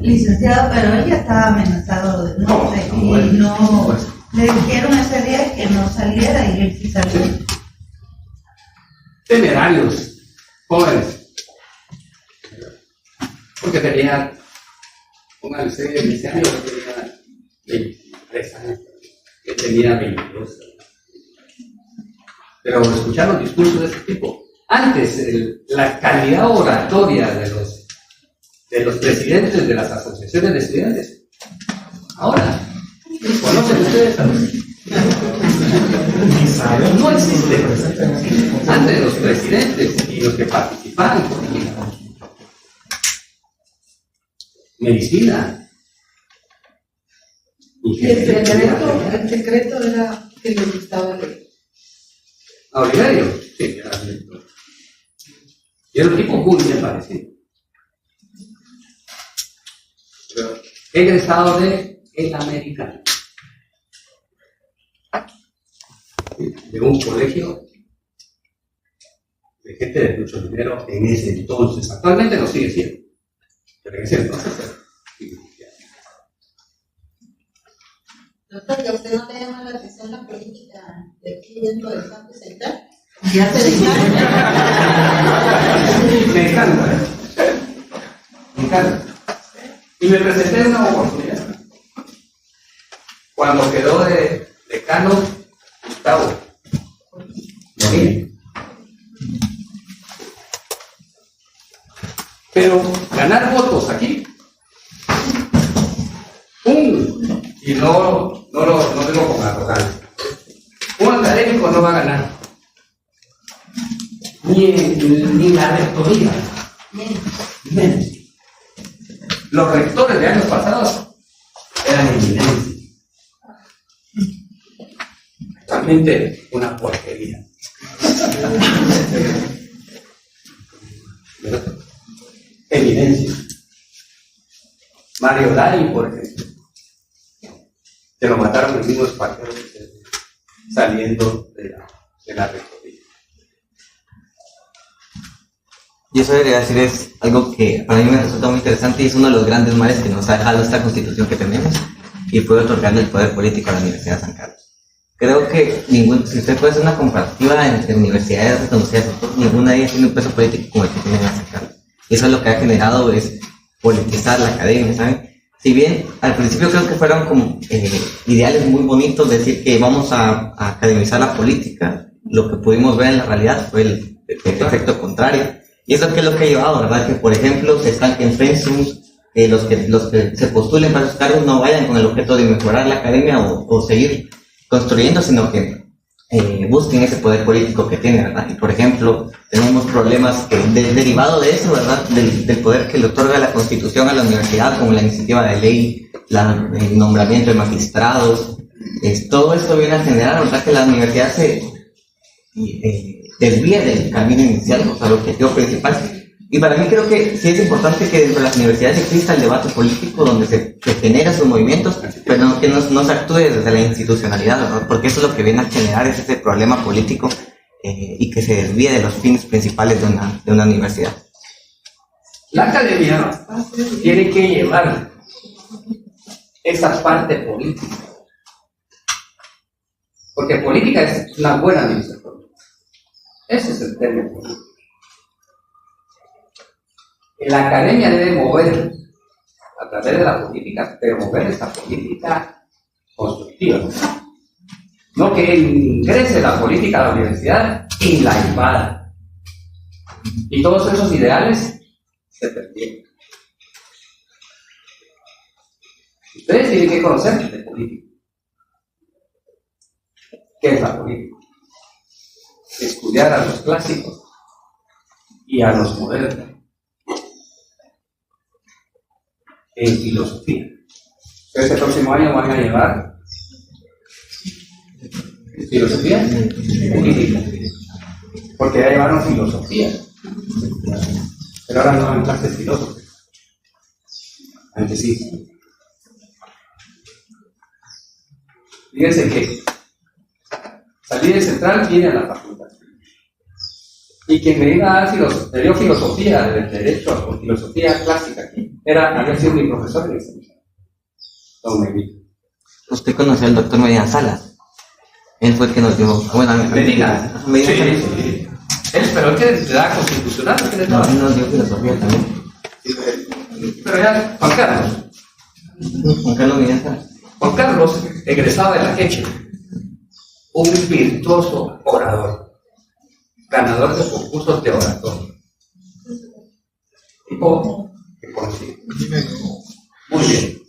Licenciado, pero él ya estaba amenazado de muerte y no le dijeron ese día que no saliera y él sí salió. Temerarios, jóvenes. Porque tenía una licencia de 15 años, yo tenía 23 años, yo tenía 22. Pero escuchar los discursos de este tipo. Antes, la calidad oratoria de los presidentes de las asociaciones de estudiantes. Ahora, ¿conocen ustedes a los? No existe. Antes los presidentes y los que participaban por medicina. El secreto era que le gustaba leer. ¿A Oliverio? Sí, era lector. Y era un tipo muy bien parecido. Pero egresado de El Americano. De un colegio de gente de mucho dinero en ese entonces. Actualmente no sigue siendo. Pero en ese entonces Doctor, ¿que a usted no le llama la atención la política de aquí dentro del Banco Central? Ya se dedicaron. Me encanta. Me encanta. Y me presenté una oportunidad. Cuando quedó de decano Gustavo. Sí. Pero ganar votos aquí no digo con arrogancia. Un académico no va a ganar. Ni la rectoría. Menos. Los rectores de años pasados eran eminencias. Realmente una porquería. Eminencia. Mario Dani, por ejemplo, que lo mataron los mismos partidos saliendo de la rectoría. Y eso debería decir es algo que para mí me resulta muy interesante y es uno de los grandes males que nos ha dejado esta constitución que tenemos y puede otorgarle el poder político a la Universidad de San Carlos. Creo que si usted puede hacer una comparativa entre universidades reconocidas, ninguna de ellas tiene un peso político como el que tiene la San Carlos. Y eso es lo que ha generado es politizar la academia, ¿saben? Si bien al principio creo que fueron como ideales muy bonitos, decir que vamos a academizar la política, lo que pudimos ver en la realidad fue el efecto contrario. Y eso es lo que ha llevado, ¿verdad? Que por ejemplo se estanquen pensums, los que se postulen para esos cargos no vayan con el objeto de mejorar la academia o seguir construyendo, sino que busquen ese poder político que tiene, ¿verdad? Y por ejemplo, tenemos problemas derivado de eso, ¿verdad? Del poder que le otorga la Constitución a la universidad, como la iniciativa de ley, el nombramiento de magistrados. Todo esto viene a generar, ¿verdad?, que la universidad se desvíe del camino inicial, o sea, el objetivo principal. Y para mí creo que sí es importante que dentro de las universidades exista el debate político donde se genera sus movimientos, pero no, que no se actúe desde la institucionalidad, ¿verdad? Porque eso es lo que viene a generar es ese problema político y que se desvíe de los fines principales de una universidad. La academia tiene que llevar esa parte política, porque política es una buena administración. Ese es el término político. La academia debe mover a través de la política, pero mover esta política constructiva. No que ingrese la política a la universidad y la invada. Y todos esos ideales se perdieron. Ustedes tienen que conocer de política. ¿Qué es la política? Estudiar a los clásicos y a los modernos. En filosofía. Este próximo año van a llevar filosofía política, porque ya llevaron filosofía, pero ahora no dan clases filósofas. Antes sí. Fíjense que salí de Central viene a la facultad. Y quien me iba a dar filosofía, del derecho o filosofía clásica aquí, había sido mi profesor en ese momento. Don Medina. ¿Usted conoció al doctor Medina Salas? Él fue el que nos dio... Bueno, Medina. Sí. Pero él te da constitucional. No, él nos dio filosofía también. Pero ya, Juan Carlos Medina Salas. Juan Carlos, egresado de la Queche, un virtuoso orador. Ganador de concursos de oratoria. Tipo que conocido. Muy bien.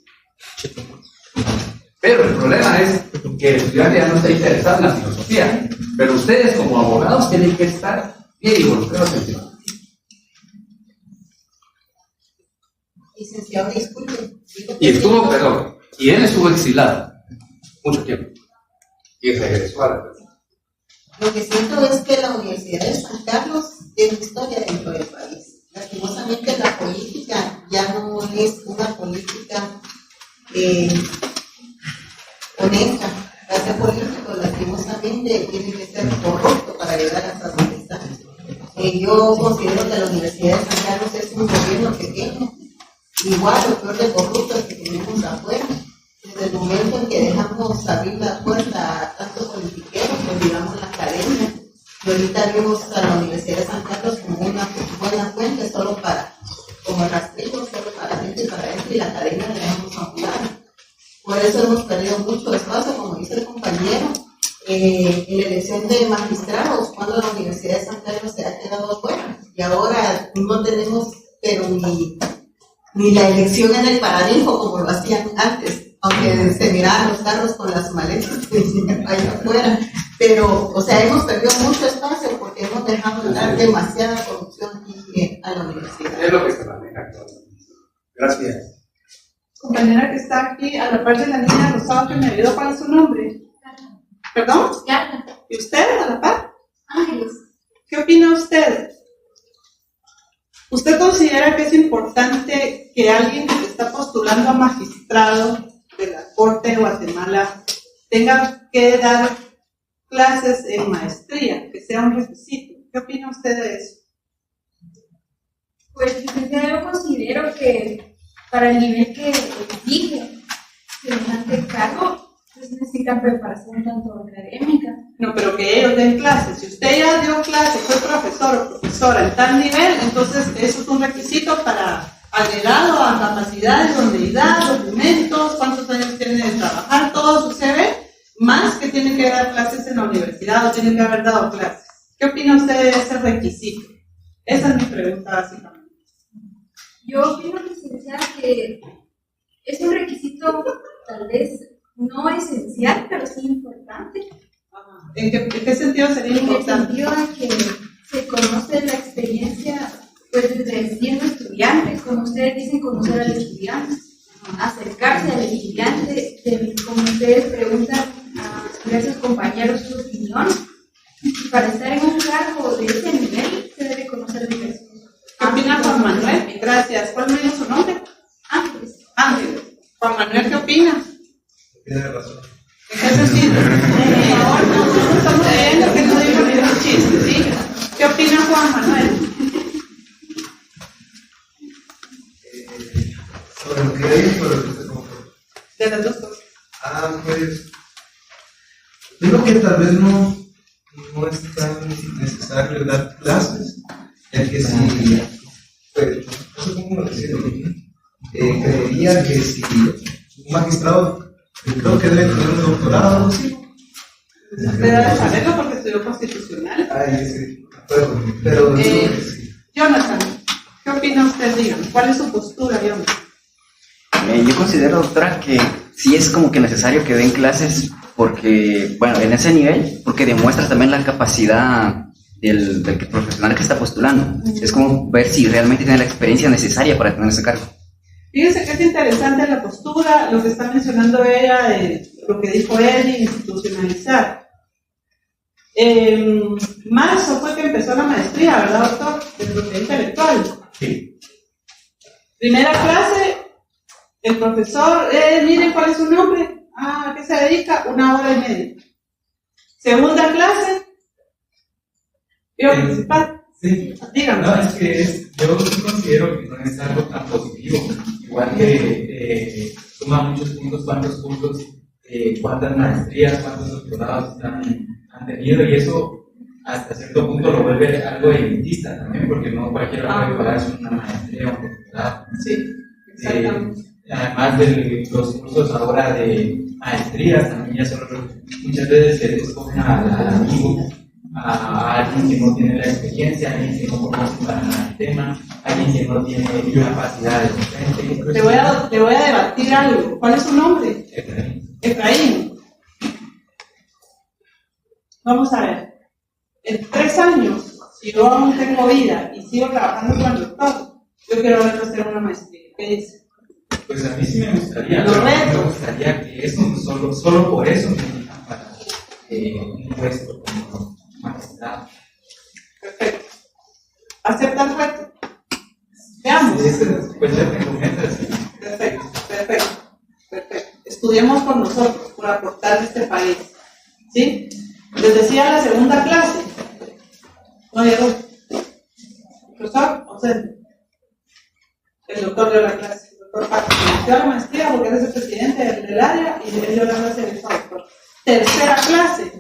Pero el problema es que el estudiante ya no está interesado en la filosofía. Pero ustedes como abogados tienen que estar bien involucrados en eso. Licenciado, disculpe. Y él estuvo exilado mucho tiempo. Y regresó a la vida. Lo que siento es que la Universidad de San Carlos tiene historia dentro del país. Lastimosamente la política ya no es una política honesta. Para ser político, lastimosamente, tiene que ser corrupto para llegar hasta donde está. Yo considero que la Universidad de San Carlos es un gobierno pequeño, igual o peor de corrupto que tenemos afuera. Desde el momento en que dejamos abrir la puerta a tantos politiqueros, olvidamos la academia. Y ahorita vemos a la Universidad de San Carlos como una buena fuente, solo como rastrillo, solo para gente y para esto, y la academia la dejamos a un lado. Por eso hemos perdido mucho espacio, como dice el compañero, en la elección de magistrados, cuando la Universidad de San Carlos se ha quedado afuera. Y ahora no tenemos, pero ni la elección en el paraninfo como lo hacían antes. aunque se miraban los carros con las maletas ahí afuera. Pero, o sea, hemos perdido mucho espacio porque hemos dejado de dar demasiada corrupción a la universidad. Es lo que se maneja actualmente. Gracias. Compañera que está aquí a la par de la niña Rosado que me ayudó, ¿cuál es su nombre? ¿Perdón? Carla. ¿Y usted a la par? Ángeles. ¿Qué opina usted? ¿Usted considera que es importante que alguien que se está postulando a magistrado de la Corte de Guatemala tenga que dar clases en maestría, que sea un requisito? ¿Qué opina usted de eso? Pues yo considero que para el nivel que exige semejante el cargo, pues necesitan preparación tanto académica. No, pero que ellos den clases. Si usted ya dio clase, fue profesor o profesora en tal nivel, entonces eso es un requisito para agregado a capacidad, idoneidad, documentos, cuántos años tiene de trabajar, todo su CV, más que tiene que dar clases en la universidad o tiene que haber dado clases. ¿Qué opina usted de ese requisito? Esa es mi pregunta básicamente. Yo opino, licenciada, que es un requisito tal vez no esencial, pero sí importante. ¿En qué sentido sería En el importante? sentido de que se conoce la experiencia, pues desde siendo estudiante, como ustedes dicen, conocer al estudiante, acercarse al estudiante, como ustedes preguntan a diversos compañeros su opinión. Y para estar en un cargo de ese nivel, se debe conocer diversos. ¿Qué opina Juan Manuel? Gracias. ¿Cuál es su nombre? Ángeles. Ángel. Juan Manuel, ¿qué opina? Tiene razón. ¿En qué sentido? Por favor, no estamos viendo que no digo ningún chiste, ¿sí? ¿Qué opina Juan Manuel? Sobre lo que ya dije, sobre lo que usted comentó. De las dos cosas. Pues, yo creo que tal vez no es tan necesario dar clases, ya que si, pues, no sé cómo decirlo, creería que si un magistrado, yo creo que debe tener un doctorado, sí. Usted debe saberlo porque estudió constitucional. Ay, sí, pero yo creo que sí. Jonathan, ¿qué opina usted? Dígame, ¿cuál es su postura, Jonathan? Yo considero, doctora, que sí es como que necesario que den clases porque, bueno, en ese nivel, porque demuestras también la capacidad del profesional que está postulando. Es como ver si realmente tiene la experiencia necesaria para tener ese cargo. Fíjense que es interesante la postura, lo que está mencionando ella, de lo que dijo él, de institucionalizar. Marzo fue que empezó la maestría, ¿verdad, doctor? De propiedad intelectual. Sí. Primera clase, el profesor, miren cuál es su nombre. ¿A qué se dedica? 1 hora y media. Segunda clase, ¿quiero participar? Sí. Dígame. No, es que yo sí considero que no es algo tan positivo. Igual que suma muchos puntos, cuántos cursos, cuántas maestrías, cuántos doctorados han tenido, y eso hasta cierto punto lo vuelve algo elitista también, porque no cualquiera puede pagarse una maestría o un doctorado. Sí, exactamente. Además de los cursos ahora de maestrías, también ya son muchas veces se escogen al amigo, a alguien que no tiene la experiencia, a alguien que no conoce para nada el tema, a alguien que no tiene capacidad de docente. Le voy a debatir algo. ¿Cuál es su nombre? Efraín. Vamos a ver. En 3 años, si yo aún tengo vida y sigo trabajando con el doctor, yo quiero verlo hacer una maestría. ¿Qué dice? Pues a mí sí me gustaría, Lo pero reto. me gustaría que eso, solo por eso me elijan para un puesto como magistrado. Perfecto. ¿Acepta el reto? Veamos. Pues ya tengo metas. Perfecto. Estudiemos con nosotros por aportar a este país. ¿Sí? Les decía la segunda clase. No llegó. Profesor, ausente. El doctor dio la clase. El doctor Paco dio la maestría porque él es el presidente del área y él dio la clase del doctor. Tercera clase.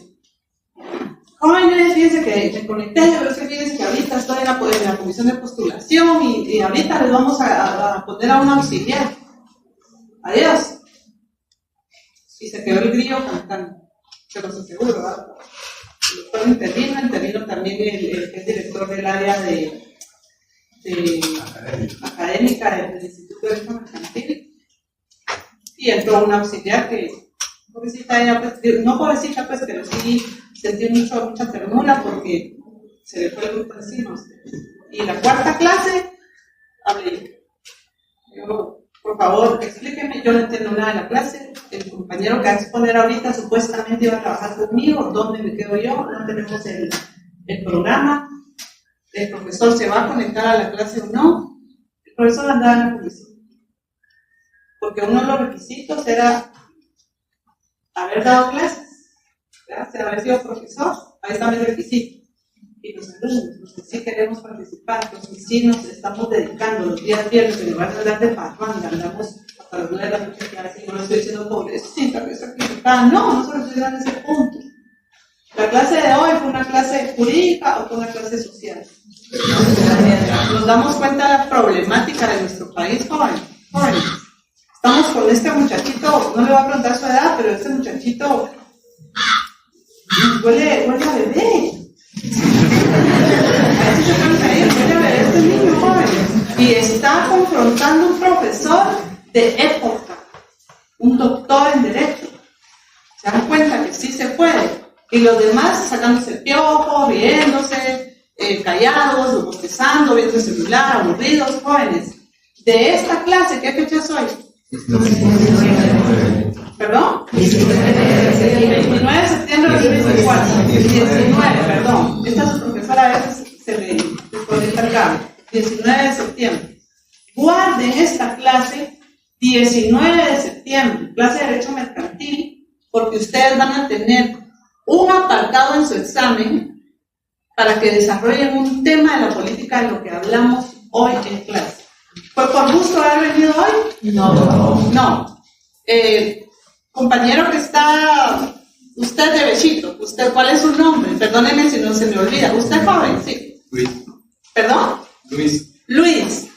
Jóvenes, fíjense que me conecté, pero es que fíjense que ahorita estoy en la comisión de postulación y ahorita les vamos a poner a un auxiliar. Adiós. Y se quedó el grillo cantando, pero se seguro, ¿verdad? El doctor intervino también el que es director del área de académica del Instituto de Derecho Mercantil. y entró una auxiliar que, pobrecita ella, pues, no pobrecita pues, pero sí sentí mucha ternura porque se le fue el grupo encima. Y la cuarta clase, hablé yo, por favor, explíqueme, yo no entiendo nada de la clase, el compañero que va a exponer ahorita supuestamente iba a trabajar conmigo, ¿dónde me quedo yo? No tenemos el programa, el profesor se va a conectar a la clase o no, el profesor andaba en la comisión, porque uno de los requisitos era haber dado clases, ¿verdad? Haber sido profesor, ahí está mi requisito. Y los alumnos, los que sí queremos participar, los que sí nos estamos dedicando los días viernes, en lugar de hablar de parranda, andamos hasta las 9 de la noche, que así no lo estoy diciendo pobrecita, que sacrificada, no se lo estoy dando en ese punto. La clase de hoy fue una clase jurídica o fue una clase social. Nos damos cuenta de la problemática de nuestro país, jóvenes. Estamos con este muchachito, no le voy a preguntar su edad, pero este muchachito huele a bebé. A veces se pueden caer, huele a bebé este niño joven. Y está confrontando un profesor de época, un doctor en Derecho. Se dan cuenta que sí se puede. Y los demás sacándose el piojo, riéndose, callados, bostezando, viendo el celular, aburridos, jóvenes. De esta clase, ¿qué fecha soy? ¿Perdón? 29 de septiembre de 2024. 19, perdón. Esta su profesora a veces se le desconecta el cable. 19 de septiembre. Guarden esta clase 19 de septiembre, clase de Derecho Mercantil, porque ustedes van a tener un apartado en su examen para que desarrollen un tema de la política de lo que hablamos hoy en clase. ¿Fue por gusto haber venido hoy? No. Compañero que está, usted de Bechito, usted, ¿cuál es su nombre? Perdóneme si no se me olvida. ¿Usted es joven? Sí. Luis. ¿Perdón? Luis,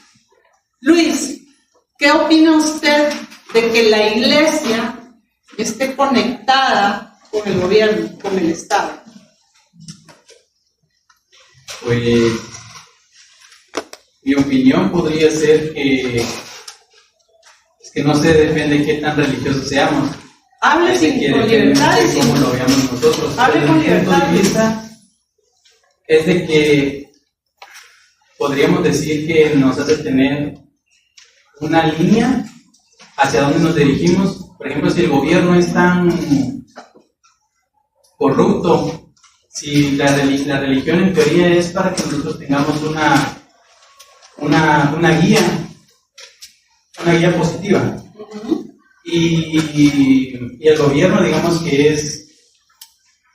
¿qué opina usted de que la iglesia esté conectada con el gobierno, con el Estado? Pues mi opinión podría ser que no se depende de qué tan religiosos seamos. Hable con libertad y como lo veamos nosotros. Hable con libertad. Mi punto de vista es de que podríamos decir que nos hace tener una línea hacia donde nos dirigimos. Por ejemplo, si el gobierno es tan corrupto, si la religión en teoría es para que nosotros tengamos una guía positiva. Y el gobierno, digamos que es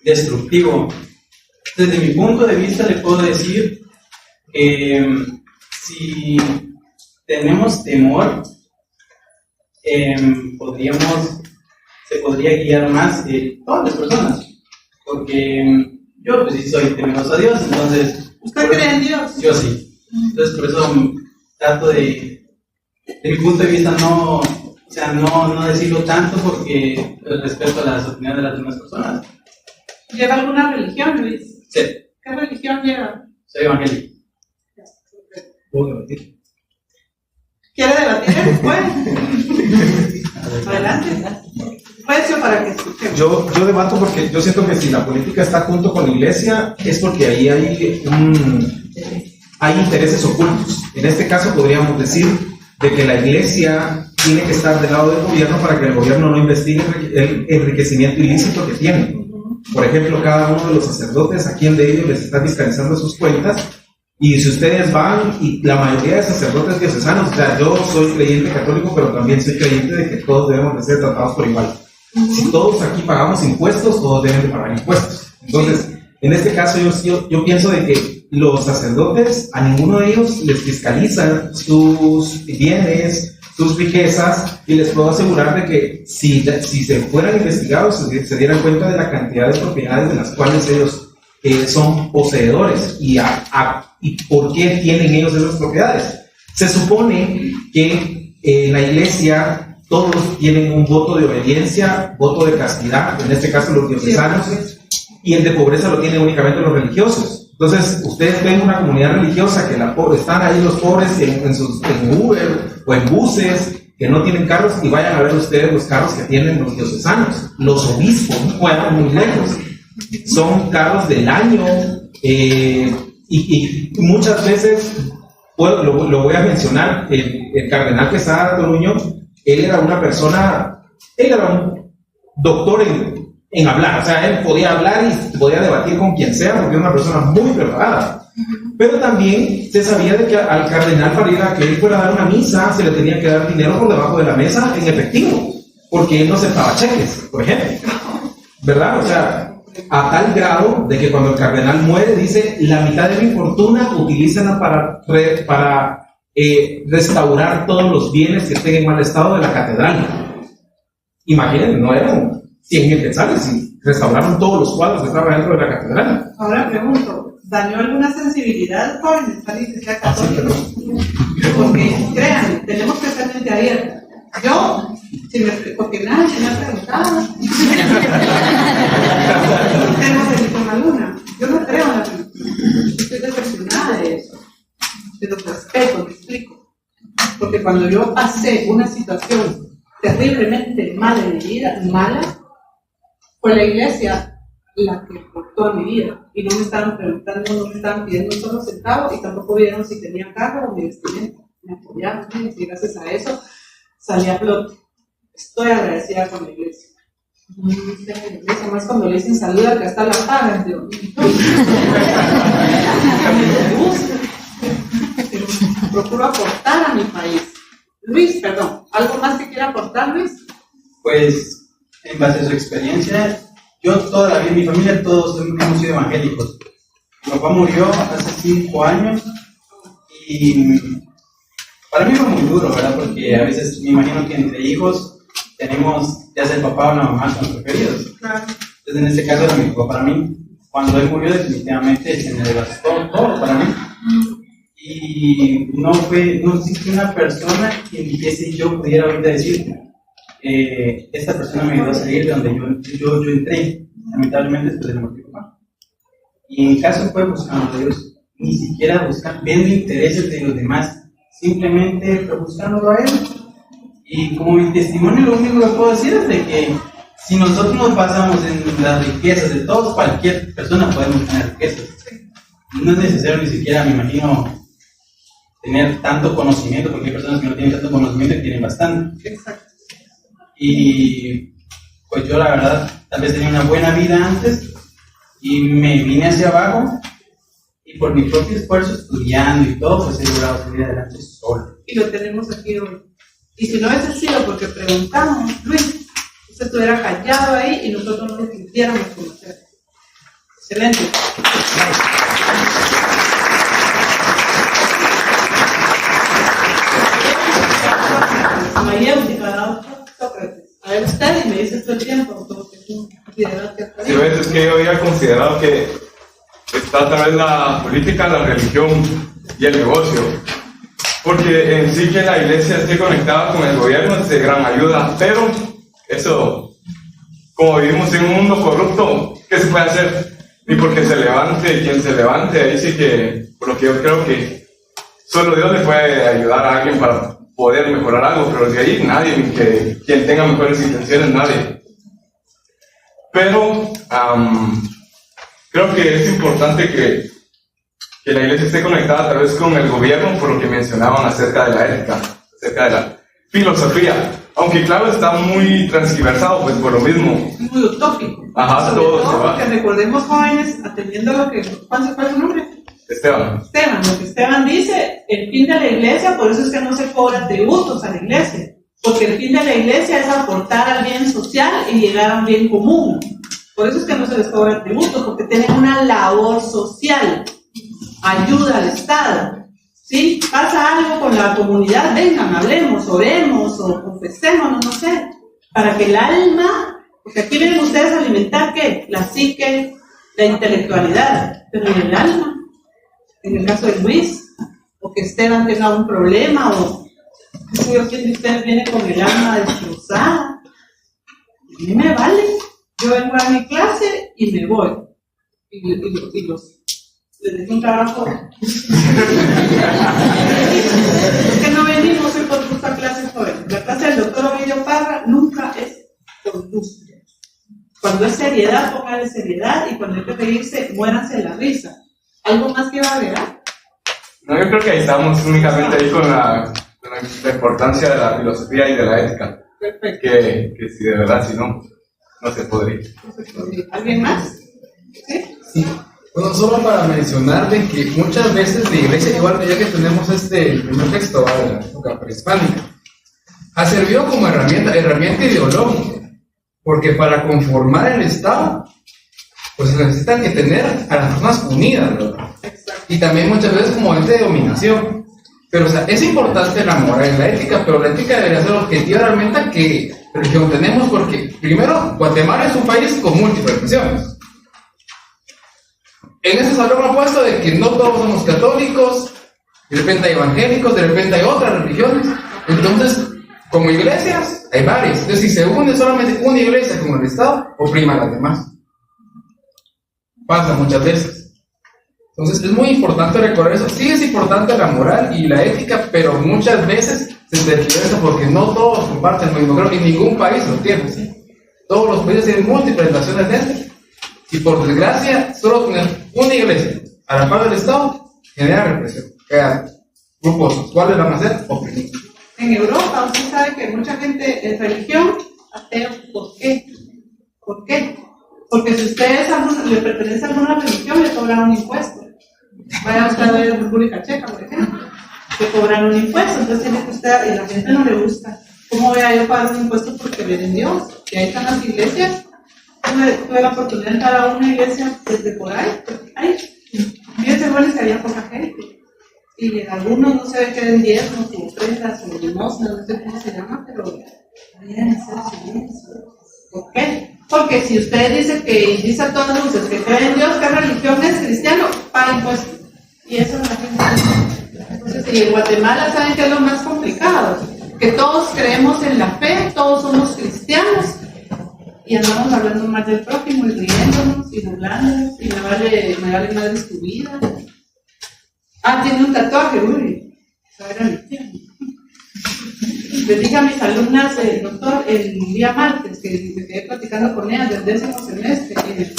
destructivo. Desde mi punto de vista le puedo decir que si tenemos temor, se podría guiar más todas las personas, porque yo pues sí soy temeroso a Dios, entonces... ¿Usted cree en Dios? Yo sí. Entonces por eso trato de mi punto de vista no decirlo tanto, porque respeto a las opiniones de las demás personas. ¿Lleva alguna religión, Luis? Sí. ¿Qué religión lleva? Soy evangélico. ¿Puedo debatir? ¿Quiere debatir? Pues. Adelante. Precio para que escuchemos. Yo debato porque yo siento que si la política está junto con la iglesia es porque ahí hay intereses ocultos. En este caso podríamos decir de que la iglesia tiene que estar del lado del gobierno para que el gobierno no investigue el enriquecimiento ilícito que tiene. Por ejemplo, cada uno de los sacerdotes, ¿a quién de ellos les está fiscalizando sus cuentas? Y si ustedes van, y la mayoría de sacerdotes diocesanos, o sea, yo soy creyente católico, pero también soy creyente de que todos debemos de ser tratados por igual. Si todos aquí pagamos impuestos, todos deben de pagar impuestos. Entonces, en este caso yo pienso de que los sacerdotes, a ninguno de ellos les fiscalizan sus bienes, sus riquezas, y les puedo asegurar de que si se fueran investigados, se dieran cuenta de la cantidad de propiedades de las cuales ellos son poseedores y por qué tienen ellos esas propiedades. Se supone que en la iglesia todos tienen un voto de obediencia, voto de castidad, en este caso los diocesanos, y el de pobreza lo tienen únicamente los religiosos. Entonces, ustedes ven una comunidad religiosa que están ahí los pobres en Uber o en buses, que no tienen carros, y vayan a ver ustedes los carros que tienen los diocesanos. Los obispos no fueron muy lejos. Son carros del año, y muchas veces, bueno, lo voy a mencionar, el cardenal Quesada Toruño, él era una persona, él era un doctor en hablar, o sea, él podía hablar y podía debatir con quien sea, porque era una persona muy preparada. Pero también se sabía de que al cardenal, para que él fuera a dar una misa, se le tenía que dar dinero por debajo de la mesa en efectivo, porque él no aceptaba cheques, por ejemplo. ¿Verdad? O sea, a tal grado de que cuando el cardenal muere, dice, la mitad de mi fortuna utilícenla para restaurar todos los bienes que estén en mal estado de la catedral. Imaginen, no eran 100,000 quetzales, y restauraron todos los cuadros que estaban dentro de la catedral. Ahora pregunto, ¿dañó alguna sensibilidad, jóvenes, salir de sea católico? Porque, créanme, tenemos que ser mente abierta. Yo, porque nadie me ha preguntado. Tenemos delito en la luna. Yo no creo en la religión. Estoy decepcionada de eso. Pero respeto, me explico. Porque cuando yo pasé una situación terriblemente mala en mi vida, mala, fue la iglesia la que cortó mi vida. Y no me estaban preguntando, no me estaban pidiendo un solo centavo, y tampoco vieron si tenía carro o mi vestimenta. Me apoyaron, y gracias a eso salí a flote. Estoy agradecida con la iglesia. No sé, la iglesia, más cuando le dicen saluda que hasta la pagan, Dios mío. Me gusta. Pero procuro aportar a mi país. Luis, perdón, ¿algo más que quiera aportar, Luis? Pues, en base a su experiencia, yo toda la vida, mi familia, todos hemos sido evangélicos. Mi papá murió hace 5 años y para mí fue muy duro, ¿verdad? Porque a veces me imagino que entre hijos tenemos, ya sea el papá o la mamá, son preferidos. Claro. Entonces, en este caso era mi papá para mí. Cuando él murió, definitivamente se me devastó todo para mí. Y no existe una persona que dijese yo pudiera ahorita decir, esta persona me ayudó a salir de donde yo entré, lamentablemente después de la muerte de mi papá. Y en caso fue buscando a Dios, ni siquiera buscando, viendo intereses de los demás, simplemente fue buscándolo a Él. Y como mi testimonio, lo único que puedo decir es de que si nosotros nos basamos en las riquezas de todos, cualquier persona podemos tener riquezas. No es necesario ni siquiera, me imagino, tener tanto conocimiento, porque hay personas que no tienen tanto conocimiento y tienen bastante. Exacto. Y pues yo la verdad, tal vez tenía una buena vida antes y me vine hacia abajo y por mi propio esfuerzo estudiando y todo, pues he logrado salir adelante solo. Y lo tenemos aquí hoy. Y si no hubiese sido porque preguntamos, Luis, usted estuviera callado ahí y nosotros no lo quisiéramos conocer. Excelente. A ver usted y me dice todo el tiempo, Sí, es que yo había considerado que está a través de la política, la religión y el negocio. Porque en sí que la iglesia esté conectada con el gobierno es de gran ayuda, pero eso, como vivimos en un mundo corrupto, ¿qué se puede hacer? Ni porque se levante quien se levante, ahí sí que, por lo que yo creo que solo Dios le puede ayudar a alguien para poder mejorar algo, pero de ahí nadie, ni que quien tenga mejores intenciones, nadie. Pero creo que es importante que la iglesia esté conectada a través con el gobierno, por lo que mencionaban acerca de la ética, acerca de la filosofía, aunque claro está muy transgiversado, pues por lo mismo. Es muy utópico. Ajá, sobre todo todo se va. porque recordemos, jóvenes, atendiendo a lo que... ¿Cuál es su nombre? Esteban, lo que Esteban dice, el fin de la iglesia, por eso es que no se cobran tributos a la iglesia, porque el fin de la iglesia es aportar al bien social y llegar a un bien común. Por eso es que no se les cobra tributos, porque tienen una labor social, ayuda al Estado. ¿Sí? Pasa algo con la comunidad, vengan, hablemos, oremos o confesémonos, no sé, para que el alma, porque aquí vienen ustedes a alimentar ¿qué? La psique, la intelectualidad, pero en el alma. En el caso de Luis, o que Esteban tenga un problema, o qué sé yo, quién de ustedes viene con el alma destrozada. A mí me vale. Yo vengo a mi clase y me voy. Y les dejo un trabajo. Es que no venimos hoy por buscar clases jóvenes. La clase Cuando es seriedad, póngale seriedad, y cuando hay que reírse, muéranse de la risa. ¿Algo más que va a agregar? No, yo creo que ahí estamos únicamente ahí con la importancia de la filosofía y de la ética. Perfecto. Que si de verdad, si no, no se podría. ¿Alguien más? ¿Sí? Sí. Bueno, solo para mencionarle que muchas veces la iglesia, igual ya que tenemos el primer texto de la época prehispánica, ha servido como herramienta ideológica, porque para conformar el Estado, pues necesitan que tener a las personas unidas, ¿verdad? Y también muchas veces como ente de dominación. Pero, o sea, es importante la moral y la ética, pero la ética debería ser objetiva realmente a qué religión tenemos, porque primero, Guatemala es un país con múltiples religiones. En ese salón ha puesto de que no todos somos católicos, de repente hay evangélicos, de repente hay otras religiones. Entonces, como iglesias, hay varias. Entonces, si se une solamente una iglesia con el Estado, oprima a las demás. Pasa muchas veces. Entonces, es muy importante recordar eso. Sí es importante la moral y la ética, pero muchas veces se tergiversa porque no todos comparten lo mismo. Creo que ningún país lo tiene, ¿sí? Todos los países tienen múltiples naciones dentro. Y por desgracia, solo tener una iglesia a la par del Estado genera represión. Grupos sexuales van a ser oprimidos. En Europa, usted sabe que mucha gente es religión, ateo. ¿Por qué? ¿Por qué? Porque si usted le pertenece a alguna religión, le cobran un impuesto. Vaya usted a ver República Checa, por ejemplo. Le cobran un impuesto, entonces tiene que usted, y a la gente no le gusta. ¿Cómo voy a yo pagar un impuesto por creer en Dios? Y ahí están las iglesias. Tuve la oportunidad de entrar a una iglesia desde por ahí. Fíjense, bueno, que había poca gente. Y en algunos no se ve que den diezmos, o ofrendas, o limosnas, no sé cómo se llama, pero deberían hacer silencio. ¿Por qué? Porque si usted dice que dice a todas luces que cree en Dios, ¿qué religión es? Cristiano, paga impuestos. Y eso es la gente. Entonces, y en Guatemala saben que es lo más complicado, que todos creemos en la fe, todos somos cristianos, y andamos hablando más del prójimo y riéndonos y burlándonos, y me vale madre tu vida. Ah, tiene un tatuaje, uy, eso era mi tiempo. Les dije a mis alumnas, doctor, el día martes, que me quedé platicando con ellas del 10º semestre,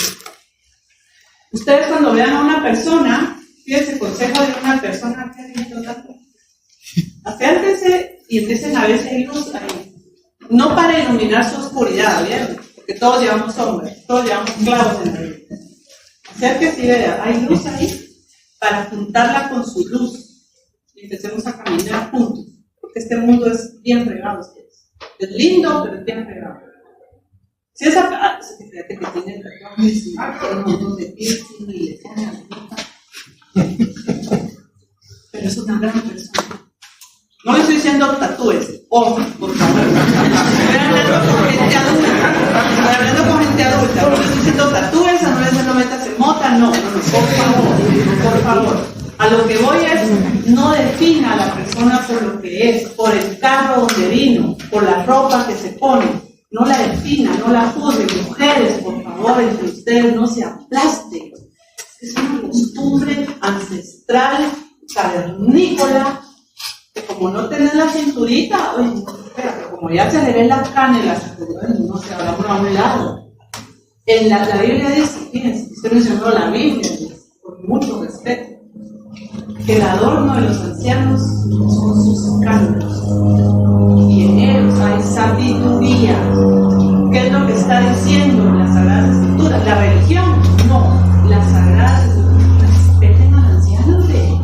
ustedes cuando vean a una persona, fíjense, consejo de una persona que ha vivido tanto, acérquense y empiecen a ver si hay luz ahí. No para iluminar su oscuridad, ¿vieron? Porque todos llevamos sombras, todos llevamos clavos en la vida. Acérquense y vea, ¿hay luz ahí? Para juntarla con su luz y empecemos a caminar juntos, porque este mundo es bien fregado. Es lindo, pero es bien fregado. Si esa fíjate que tiene tatuajes y un montón de piercing y le pone pero es una gran persona. No le estoy diciendo tatúes, ojo, por favor. Estoy hablando con gente adulta. No le estoy diciendo tatúes, no le estoy diciendo metas en mota, no, por favor. A lo que voy es, no defina a la persona por lo que es, por el carro donde vino, por la ropa que se pone. No la defina, no la juzguen. Mujeres, por favor, entre ustedes no se aplasten. Es una costumbre ancestral, cavernícola, que como no tenés la cinturita, oye, no, espera, pero como ya se le ve la canela, no se habla por un lado. En la Biblia dice, fíjense, usted mencionó la Biblia, con mucho respeto, que el adorno de los ancianos son sus escándalos, y en ellos hay sabiduría. ¿Qué es lo que está diciendo en las Sagradas Escrituras? La religión, no, las Sagradas Escrituras. Respeten al anciano de ellos.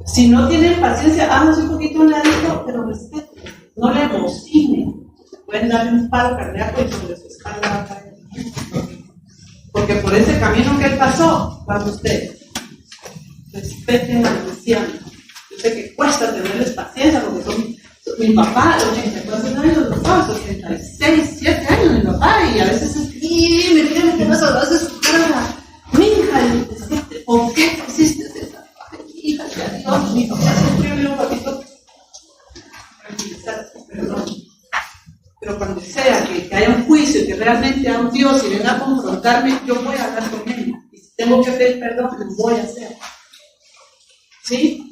Si no tienen paciencia, háganse un poquito a un ladito, pero respeten, no le bocinen. Pueden darle un paro cardíaco y sobre su espalda va a caer. Porque por ese camino que él pasó, van ustedes. Respeten al anciano. Yo sé que cuesta tenerles paciencia porque son mi papá, 84 años, los papás, 86, 7 años, mi papá, y a veces es que me quieren que no se lo hace su cara. Mi hija, ¿por qué hiciste ese tatuaje? Hija, ya Dios, mi papá siempre me lo papito. Tranquilizarse, perdón. Pero cuando sea que haya un juicio, que realmente haya un Dios y venga a confrontarme, yo voy a hablar con él. Y si tengo que pedir perdón, lo voy a hacer. ¿Sí?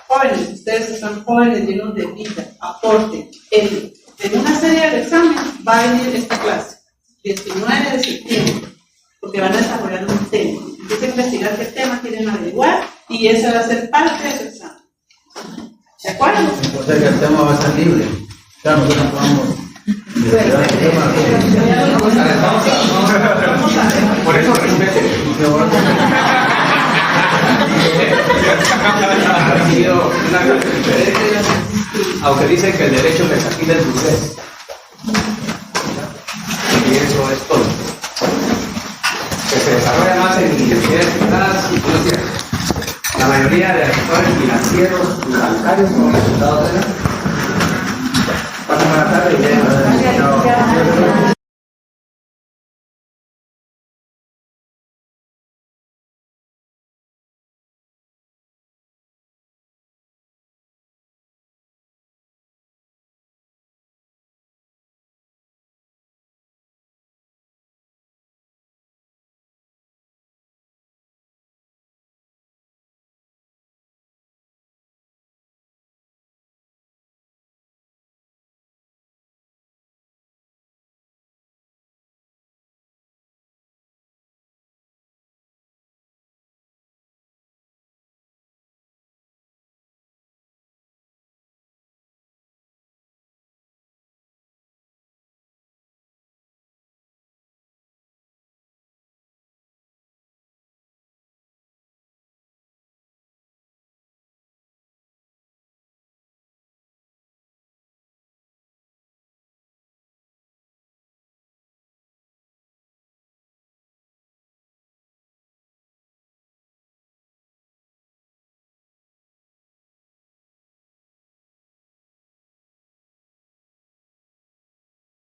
Jóvenes, ustedes están jóvenes, llenos de vida, aporten. En una serie de exámenes va a venir esta clase. 19 de septiembre, porque van a desarrollar un tema. Empiezan a investigar qué tema quieren averiguar y ese va a ser parte de su examen. ¿De acuerdo? Entonces el tema va a ser libre. Ya nosotros podemos investigar el tema. Por eso respete. Ha sido una gran diferencia, aunque dicen que el derecho me saquila el burgués. Y eso es todo. Que se desarrolla más en universidades privadas y financieras. La mayoría de actores financieros y bancarios son resultados de la. Buenas tardes.